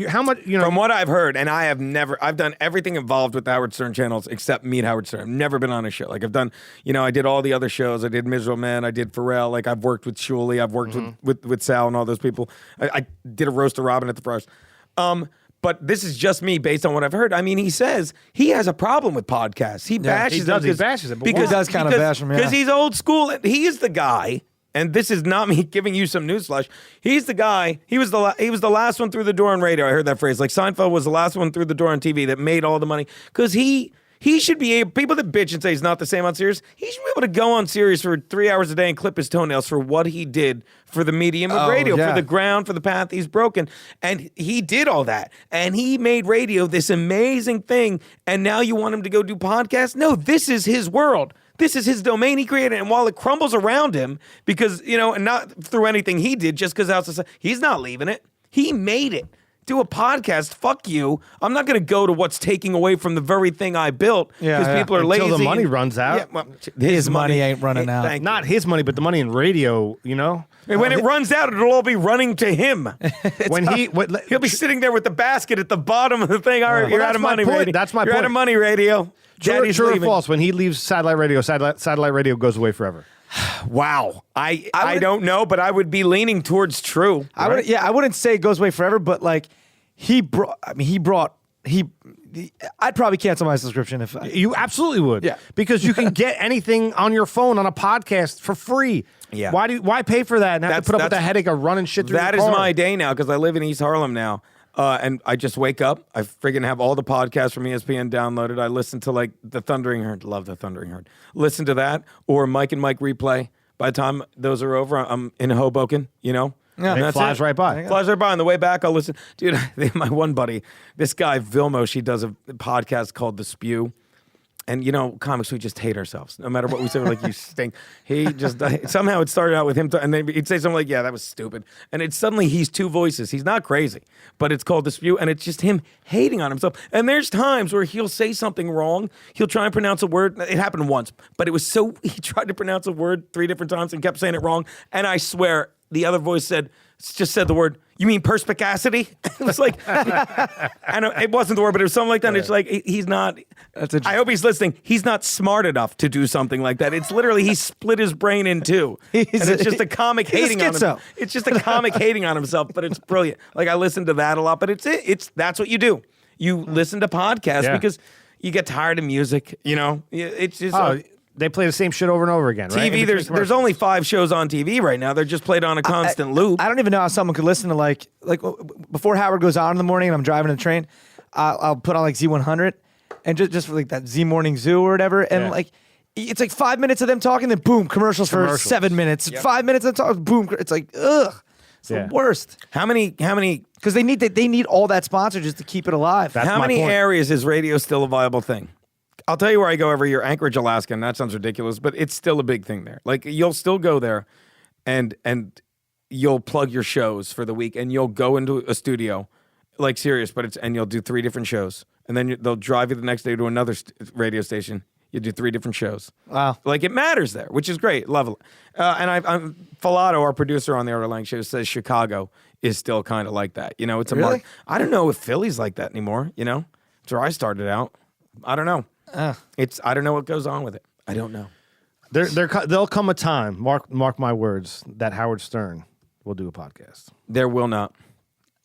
how much, you know. From what I've heard, and I've done everything involved with the Howard Stern channels except Meet Howard Stern. I've never been on a show. Like I've done, I did all the other shows. I did Miserable Man. I did Pharrell. Like I've worked with Shuley. I've worked with Sal and all those people. I did a roast of Robin at the Frost. But this is just me based on what I've heard. I mean, he says he has a problem with podcasts. He bashes he does. them He bashes them, but because why? He does kind of bash them, yeah. Because he's old school. And he is the guy. And this is not me giving you some newsflash. He's the guy. He was the last one through the door on radio. I heard that phrase. Like Seinfeld was the last one through the door on TV that made all the money. Because he should be able. People that bitch and say he's not the same on Sirius. He should be able to go on Sirius for 3 hours a day and clip his toenails for what he did for the medium of radio, yeah. for the ground, for the path he's broken. And he did all that. And he made radio this amazing thing. And now you want him to go do podcasts? No, this is his world. This is his domain he created, and while it crumbles around him, because, and not through anything he did, just because he's not leaving it. He made it. Do a podcast. Fuck you. I'm not going to go to what's taking away from the very thing I built because people are lazy. Until the money runs out. Yeah, well, His money ain't running out. Thank you. Not his money, but the money in radio, you know? And when it runs out, it'll all be running to him. He'll be sitting there with the basket at the bottom of the thing. All right, you're Well, out of that's my money, point. radio. That's my You're out point. of money, radio. Daddy's True or leaving. false? When he leaves satellite radio goes away forever. Wow. I don't know, but I would be leaning towards true. I wouldn't say it goes away forever, but like I'd probably cancel my subscription if You absolutely would. Yeah. Because you can get anything on your phone on a podcast for free. Yeah. Why pay for that and have to put up with the headache of running shit through That your is car? my day now because I live in East Harlem now. And I just wake up. I friggin' have all the podcasts from ESPN downloaded. I listen to like the Thundering Herd. Love the Thundering Herd. Listen to that or Mike and Mike replay. By the time those are over, I'm in Hoboken, Yeah. And It that's flies it. right by. Flies right by. On the way back, I'll listen. Dude, my one buddy, this guy, Vilmos, he does a podcast called The Spew. And, comics, we just hate ourselves. No matter what we say, we're like, you stink. He just, somehow it started out with him, and then he'd say something like, yeah, that was stupid. And it's suddenly he's two voices. He's not crazy, but it's called The Spew, and it's just him hating on himself. And there's times where he'll say something wrong. He'll try and pronounce a word. It happened once, but it was he tried to pronounce a word 3 different times and kept saying it wrong. And I swear, the other voice just said the word, you mean perspicacity? It was like, I know it wasn't the word, but it was something like that. And it's like, he's not, I hope he's listening. He's not smart enough to do something like that. It's literally, he split his brain in two. And it's just a comic hating on him. It's just a comic hating on himself, but it's brilliant. Like I listen to that a lot, but that's what you do. You listen to podcasts because you get tired of music. You know, it's just. They play the same shit over and over again, right? TV, there's only 5 shows on TV right now. They're just played on a constant loop. I don't even know how someone could listen to like before Howard goes on in the morning and I'm driving a train, I'll put on like Z100 and just for like that Z Morning Zoo or whatever, and like it's like 5 minutes of them talking, then boom, commercials for 7 minutes. Yep. 5 minutes of talk, boom. It's like ugh, it's the worst. How many? Because they need all that sponsor just to keep it alive. How many areas is radio still a viable thing? I'll tell you where I go every year, Anchorage, Alaska, and that sounds ridiculous, but it's still a big thing there. Like, you'll still go there, and you'll plug your shows for the week, and you'll go into a studio, like serious, and you'll do 3 different shows, and then they'll drive you the next day to another radio station. You do 3 different shows. Wow. Like, it matters there, which is great. Love it. And I'm Filato, our producer on the Artie Lange show, says Chicago is still kind of like that. You know, it's a Really? I don't know if Philly's like that anymore, you know? That's where I started out. I don't know. I don't know what goes on with it. I don't know. There'll come a time, mark my words, that Howard Stern will do a podcast. There will not.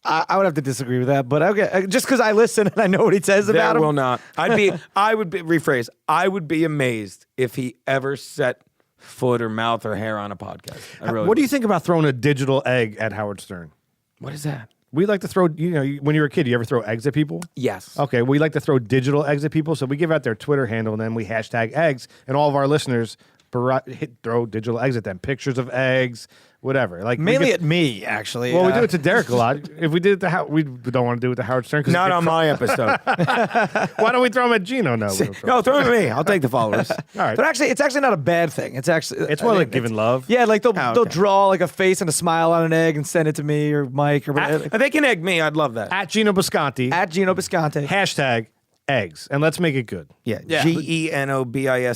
I would have to disagree with that, but okay, just because I listen and I know what he says about him. There will not. Rephrase. I would be amazed if he ever set foot or mouth or hair on a podcast. What do you think about throwing a digital egg at Howard Stern? What is that? We like to throw, when you were a kid, you ever throw eggs at people? Yes. Okay, we like to throw digital eggs at people, so we give out their Twitter handle, and then we hashtag eggs, and all of our listeners throw digital eggs at them, pictures of eggs, whatever. Like mainly at me, actually. Well, we do it to Derek a lot. If we did it to we don't want to do it to Howard Stern. Not on my episode. Why don't we throw him at Geno? No, throw him at me. I'll take the followers. All right. But actually, it's actually not a bad thing. It's more like giving love. Yeah, like they'll draw like a face and a smile on an egg and send it to me or Mike or whatever. They can egg me. I'd love that. At Geno Bisconte. At Geno Bisconte. Hashtag eggs, and let's make it good. Yeah. GenoBisconte.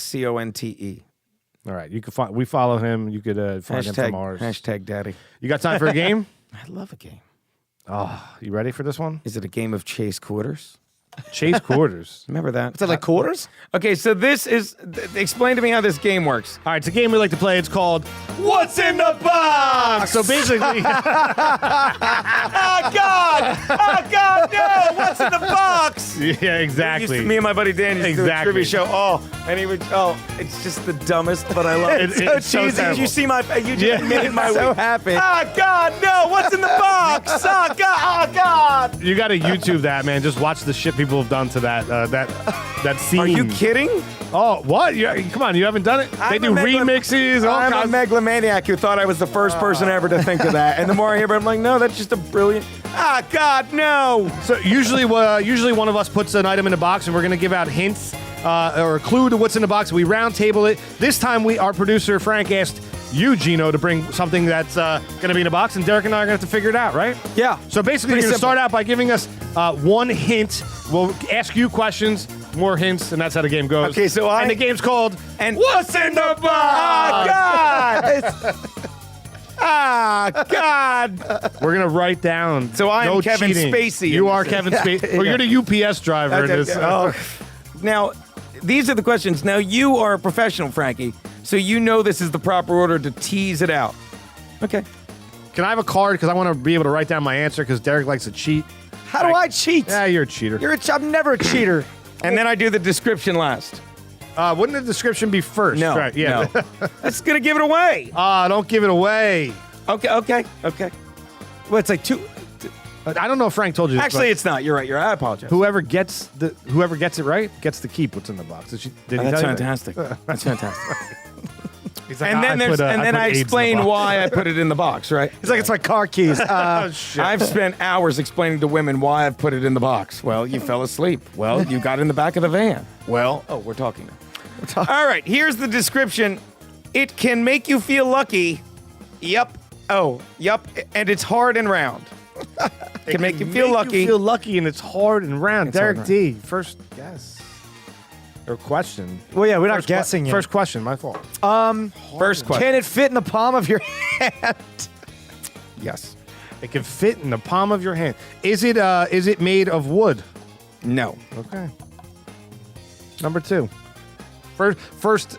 All right, you can we follow him. You could find him from ours. Hashtag daddy. You got time for a game? I love a game. Oh, you ready for this one? Is it a game of chase quarters? Chase quarters. Remember that? Is that like quarters? Okay, so this is. Explain to me how this game works. All right, it's a game we like to play. It's called What's in the Box? So basically. Oh, God, no! What's in the box? Yeah, exactly. Me and my buddy Dan used to do a Exactly. trivia show. And he would. It's just the dumbest, but I love it. It's so cheesy. terrible. You see my. You just made my so week. happy. Oh, God, no! What's in the box? Oh, God! Oh, God! You got to YouTube that, man. Just watch the shit people have done to that scene. Are you kidding? Oh, what? Come on, you haven't done it? They do remixes. I'm a megalomaniac who thought I was the first person ever to think of that. And the more I hear about it, I'm like, no, that's just a brilliant. God, no. So usually one of us puts an item in a box, and we're going to give out hints or a clue to what's in the box. We round table it. This time, our producer, Frank, asked you, Geno, to bring something that's going to be in a box, and Derek and I are going to have to figure it out, right? Yeah. So basically, you're going to start out by giving us one hint. We'll ask you questions, more hints, and that's how the game goes. Okay, so and the game's called What's in the Box? God! We're going to write down. So I'm Kevin cheating. Spacey. You are Kevin Spacey. Well, you're the UPS driver in this. Now, these are the questions. Now, you are a professional, Frankie, so you know this is the proper order to tease it out. Okay. Can I have a card? Because I want to be able to write down my answer because Derek likes to cheat. How do I cheat? Yeah, you're a cheater. I'm never a cheater. And then I do the description last. Wouldn't the description be first? No. Right, yeah. No. That's going to give it away. Don't give it away. Okay. Well, it's like two. I don't know if Frank told you this. Actually, it's not. You're right. I apologize. Whoever gets it right gets to keep what's in the box. Did he That's tell you fantastic. That's fantastic. He's like, And then I explain why I put it in the box, right? It's like it's my car keys. I've spent hours explaining to women why I've put it in the box. Well, you fell asleep. Well, you got in the back of the van. Well, we're talking now. All right, here's the description. It can make you feel lucky. Yep. Oh, yep. And it's hard and round. It can make you feel lucky. You feel lucky, and it's hard and round. It's Derek hard D. First guess or question. Well, yeah, we're not guessing yet. First question. My fault. First question. Can it fit in the palm of your hand? Yes. It can fit in the palm of your hand. Is it made of wood? No. Okay. Number 2. First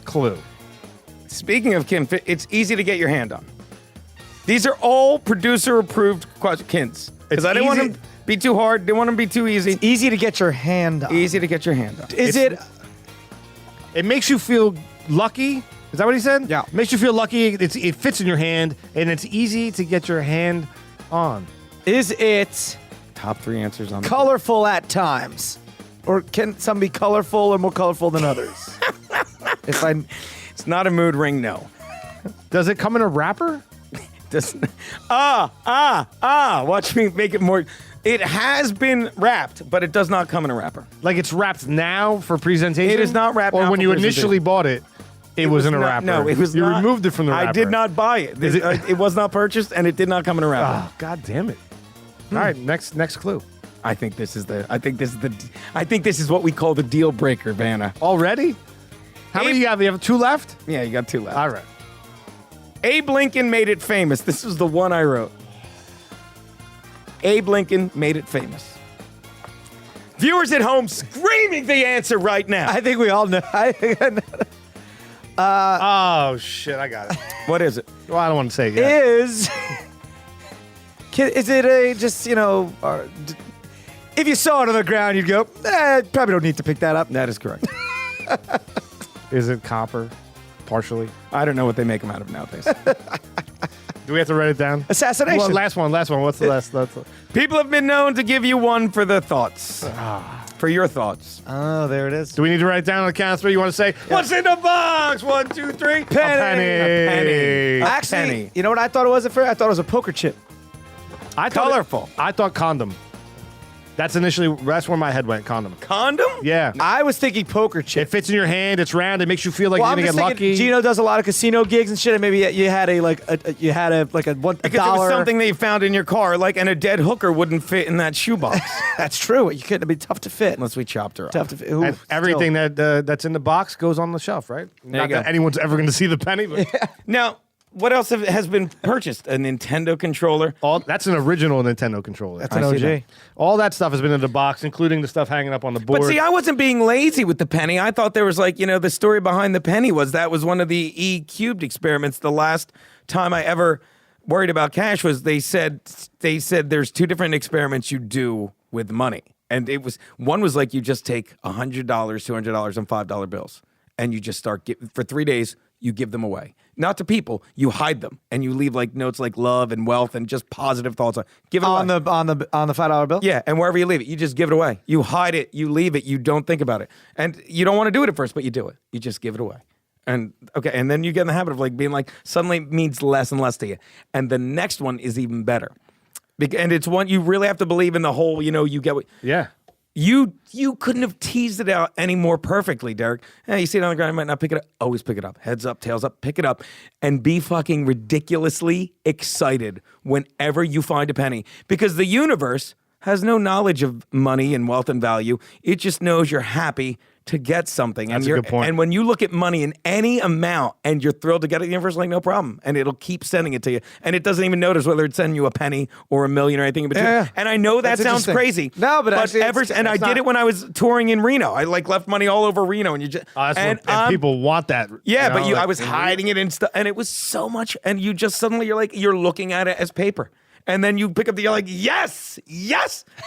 clue. Speaking of Kim, it's easy to get your hand on. These are all producer-approved hints. Because I didn't want them be too hard. Didn't want them to be too easy. Easy to get your hand on. Easy to get your hand on. Is it? It makes you feel lucky. Is that what he said? Yeah. Makes you feel lucky. It fits in your hand, and it's easy to get your hand on. Is it Top 3 answers on colorful at times? Or can some be colorful or more colorful than others? It's not a mood ring, no. Does it come in a wrapper? Watch me make it more. It has been wrapped, but it does not come in a wrapper. Like it's wrapped now for presentation? It is not wrapped Or now when for you presentation. initially bought it, it was in a not- wrapper. No, it was You not. removed it from the wrapper. I did not buy it. It was not purchased, and it did not come in a wrapper. Oh, God damn it. All right, next clue. I think this is what we call the deal breaker, Vanna. Already? How many do you have? You have 2 left? Yeah, you got 2 left. All right. Abe Lincoln made it famous. This is the one I wrote. Abe Lincoln made it famous. Viewers at home screaming the answer right now. I think we all know. Oh, shit, I got it. What is it? Well, I don't want to say it yet. Is it a just, if you saw it on the ground, you'd go, probably don't need to pick that up. That is correct. Is it copper? Partially? I don't know what they make them out of nowadays. Do we have to write it down? Assassination. Well, last one. What's the last? People have been known to give you one for the thoughts. For your thoughts. Oh, there it is. Do we need to write it down on the count of 3? You want to say, what's in the box? 1, 2, 3. Penny. A penny. Actually, penny. you know what I thought it was at first? I thought it was a poker chip. Colorful. I thought condom. That's where my head went, condom. Condom? Yeah. I was thinking poker It chip. fits in your hand. It's round. It makes you feel like Well, you're I'm going to just get thinking lucky. Geno does a lot of casino gigs and shit, and maybe you had a Because it was $1. something that you found in your car, and a dead hooker wouldn't fit in that shoebox. That's true. You couldn't. It'd be tough to fit. Unless we chopped her Tough off. to fit. Ooh, And everything that's in the box goes on the shelf, right? There Not you that go. anyone's ever going to see the penny. But Now, what else has been purchased? A Nintendo controller? that's an original Nintendo controller. That's an I see OG. that. All that stuff has been in the box, including the stuff hanging up on the board. But see, I wasn't being lazy with the penny. I thought there was the story behind the penny was one of the E-cubed experiments. The last time I ever worried about cash was they said there's 2 different experiments you do with money. And one was you just take $100, $200, and $5 bills. And you just start, for 3 days, you give them away. Not to people, you hide them. And you leave notes like love and wealth and just positive thoughts. Give it on away. the $5 bill. Yeah, and wherever you leave it, you just give it away. You hide it, you leave it, you don't think about it. And you don't want to do it at first, but you do it. You just give it away. And then you get in the habit of being suddenly it means less and less to you. And the next one is even better. And it's one you really have to believe in the whole, you get what yeah. you couldn't have teased it out any more perfectly, Derek. You see it on the ground, you might not pick it up. Always pick it up. Heads up, tails up, pick it up. And be fucking ridiculously excited whenever you find a penny. Because the universe has no knowledge of money and wealth and value. It just knows you're happy to get something. That's a good point. And when you look at money in any amount and you're thrilled to get it, the universe is no problem. And it'll keep sending it to you. And it doesn't even notice whether it's sending you a penny or $1 million or anything in between. Yeah. And I know that That's sounds interesting. crazy. No, but actually it's I did it when I was touring in Reno. I left money all over Reno, and And people want that. yeah, you but know, I was hiding it and stuff, and it was so much. And you just suddenly you're looking at it as paper. And then you pick up you're like, yes,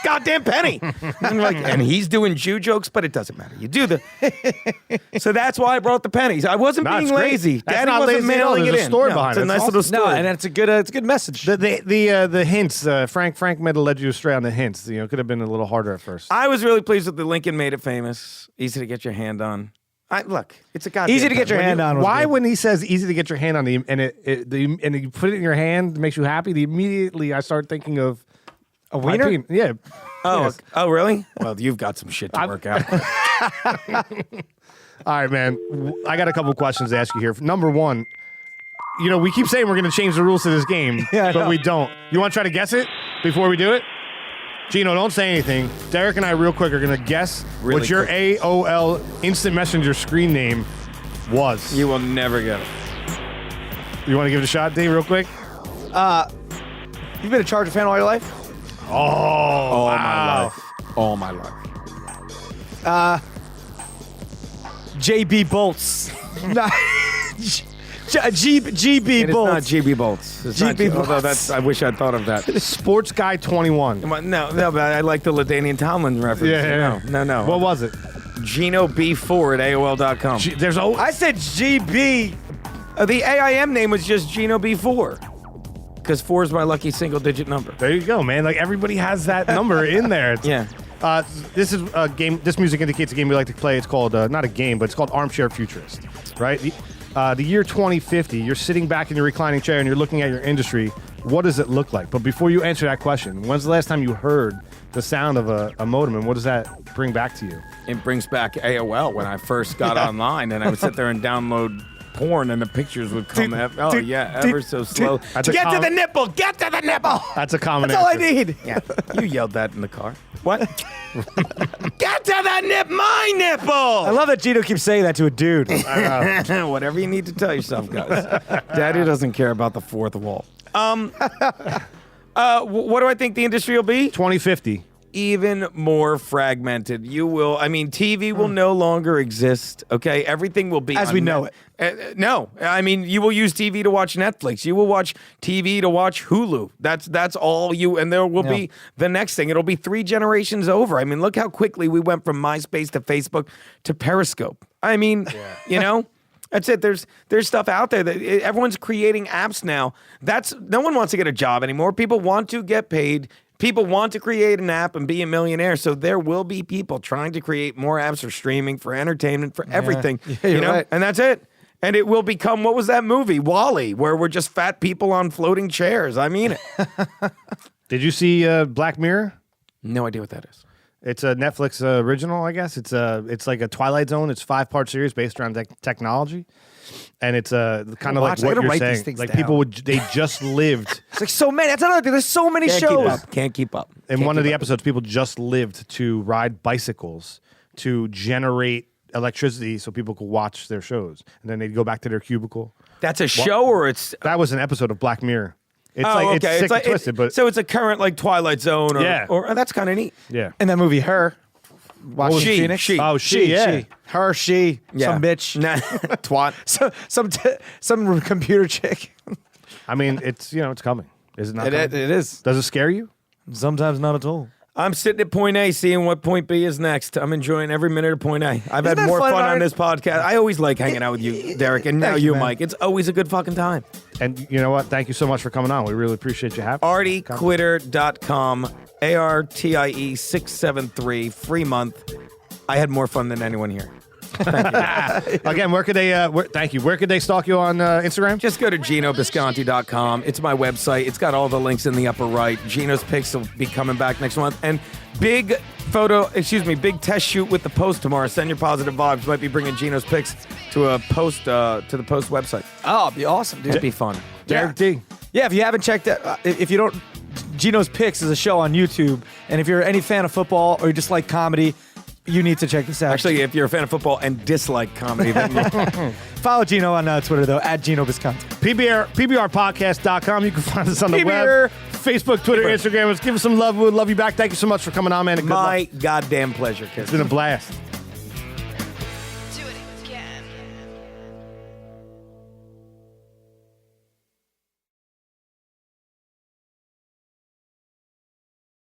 goddamn penny. And, and he's doing Jew jokes, but it doesn't matter. You do so that's why I brought the pennies. I wasn't being it's great. lazy. That's Daddy not wasn't lazy at all. mailing There's it a in. story No, behind it's it. a nice It's little awesome. story. No, and it's a good message. The hints. Frank might have led you astray on the hints. Could have been a little harder at first. I was really pleased with the Lincoln made it famous. Easy to get your hand on. Look, it's a goddamn Easy to get your hand on. was Why, good. when he says easy to get your hand on and you put it in your hand, it makes you happy? Immediately I start thinking of a wiener? Yeah. Oh, Yes. oh, really? Well, you've got some shit to work out. All right, man. I got a couple questions to ask you here. Number one, we keep saying we're going to change the rules to this game, Yeah, I but know. we don't. You want to try to guess it before we do it? Geno, don't say anything. Derek and I, real quick, are going to guess Really what your quick. AOL Instant Messenger screen name was. You will never get it. You want to give it a shot, Dave, real quick? You've been a Charger fan all your life? Oh, All my wow. life. All my life. JB Bolts. GB It is not Bolts. GB Bolts. It's not GB G- although Bolts. I wish I'd thought of that. Sports Guy 21. No, but I like the LaDainian Tomlin reference. No. What was it? Geno B4 at AOL.com. There's a I said GB. The AIM name was just Geno B4. Because 4 is my lucky single-digit number. There you go, man. Like everybody has that number in there. Yeah. This is a game. This music indicates a game we like to play. It's called not a game, but it's called Armchair Futurist. Right. The year 2050. You're sitting back in your reclining chair and you're looking at your industry. What does it look like? But before you answer that question, when's the last time you heard the sound of a modem, and what does that bring back to you? It brings back AOL when I first got online, and I would sit there and download porn, and the pictures would come ever so slow. That's a Get to com- the nipple! Get to the nipple! That's a common That's all I answer. need. Yeah, you yelled that in the car. What? Get to the my nipple! I love that Geno keeps saying that to a dude. Whatever you need to tell yourself, guys. Daddy doesn't care about the fourth wall. What do I think the industry will be? 2050. Even more fragmented. TV will no longer exist, okay? Everything will be As we know it. No. I mean, you will use TV to watch Netflix. You will watch TV to watch Hulu. That's all you, and there will be the next thing. It'll be 3 generations over. I mean, look how quickly we went from MySpace to Facebook to Periscope. I mean, that's it. There's stuff out there that everyone's creating apps now. No one wants to get a job anymore. People want to get paid. People want to create an app and be a millionaire. So there will be people trying to create more apps for streaming, for entertainment, for everything. Yeah, you're right. And that's it. And it will become, what was that movie? WALL-E, where we're just fat people on floating chairs. I mean it. Did you see Black Mirror? No idea what that is. It's a Netflix original, I guess. It's like a Twilight Zone. It's 5-part series based around technology, and it's kind of like I what gotta you're write these saying. things Like down. people they just lived It's like so many. That's another thing. There's so many shows. Can't keep up. in Can't one of keep the up. episodes. People just lived to ride bicycles to generate electricity so people could watch their shows, and then they'd go back to their cubicle. That's a show, or it's... That was an episode of Black Mirror. It's Oh, it's okay. sick and twisted, but so it's a current like Twilight Zone, or, Yeah. or that's kind of neat. yeah. In that movie, Her. Watch She. Phoenix. She. Oh, yeah. Her, she, some bitch. Nah, twat. Some computer chick. I mean, it's it's coming. Is it not? It coming? is. Does it scare you? Sometimes not at all. I'm sitting at point A, seeing what point B is next. I'm enjoying every minute of point A. I've had that more fun, fun on Art? this podcast. I always like hanging out with you, Derek, and now Thank you, you, man. Mike. It's always a good fucking time. And you know what? Thank you so much for coming on. We really appreciate you having. ArtieQuitter.com, ARTIE 673, free month. I had more fun than anyone here. Again, where could they? Thank you. Where could they stalk you on Instagram? Just go to GenoBisconte.com. It's my website. It's got all the links in the upper right. Geno's Picks will be coming back next month. And big test shoot with the Post tomorrow. Send your positive vibes. Might be bringing Geno's Picks to a Post to the Post website. Oh, it'd be awesome, dude. It'd be fun. Derek D. Yeah, if you haven't checked that, if you don't, Geno's Picks is a show on YouTube. And if you're any fan of football or you just like comedy, you need to check this out. Actually, if you're a fan of football and dislike comedy, then Follow Geno on Twitter, though, at Geno Bisconte. PBRpodcast.com. You can find us on the PBR. web. Facebook, Twitter, Instagram. Give us some love. We would love you back. Thank you so much for coming on, man. And good luck. my goddamn pleasure, kids. It's been a blast.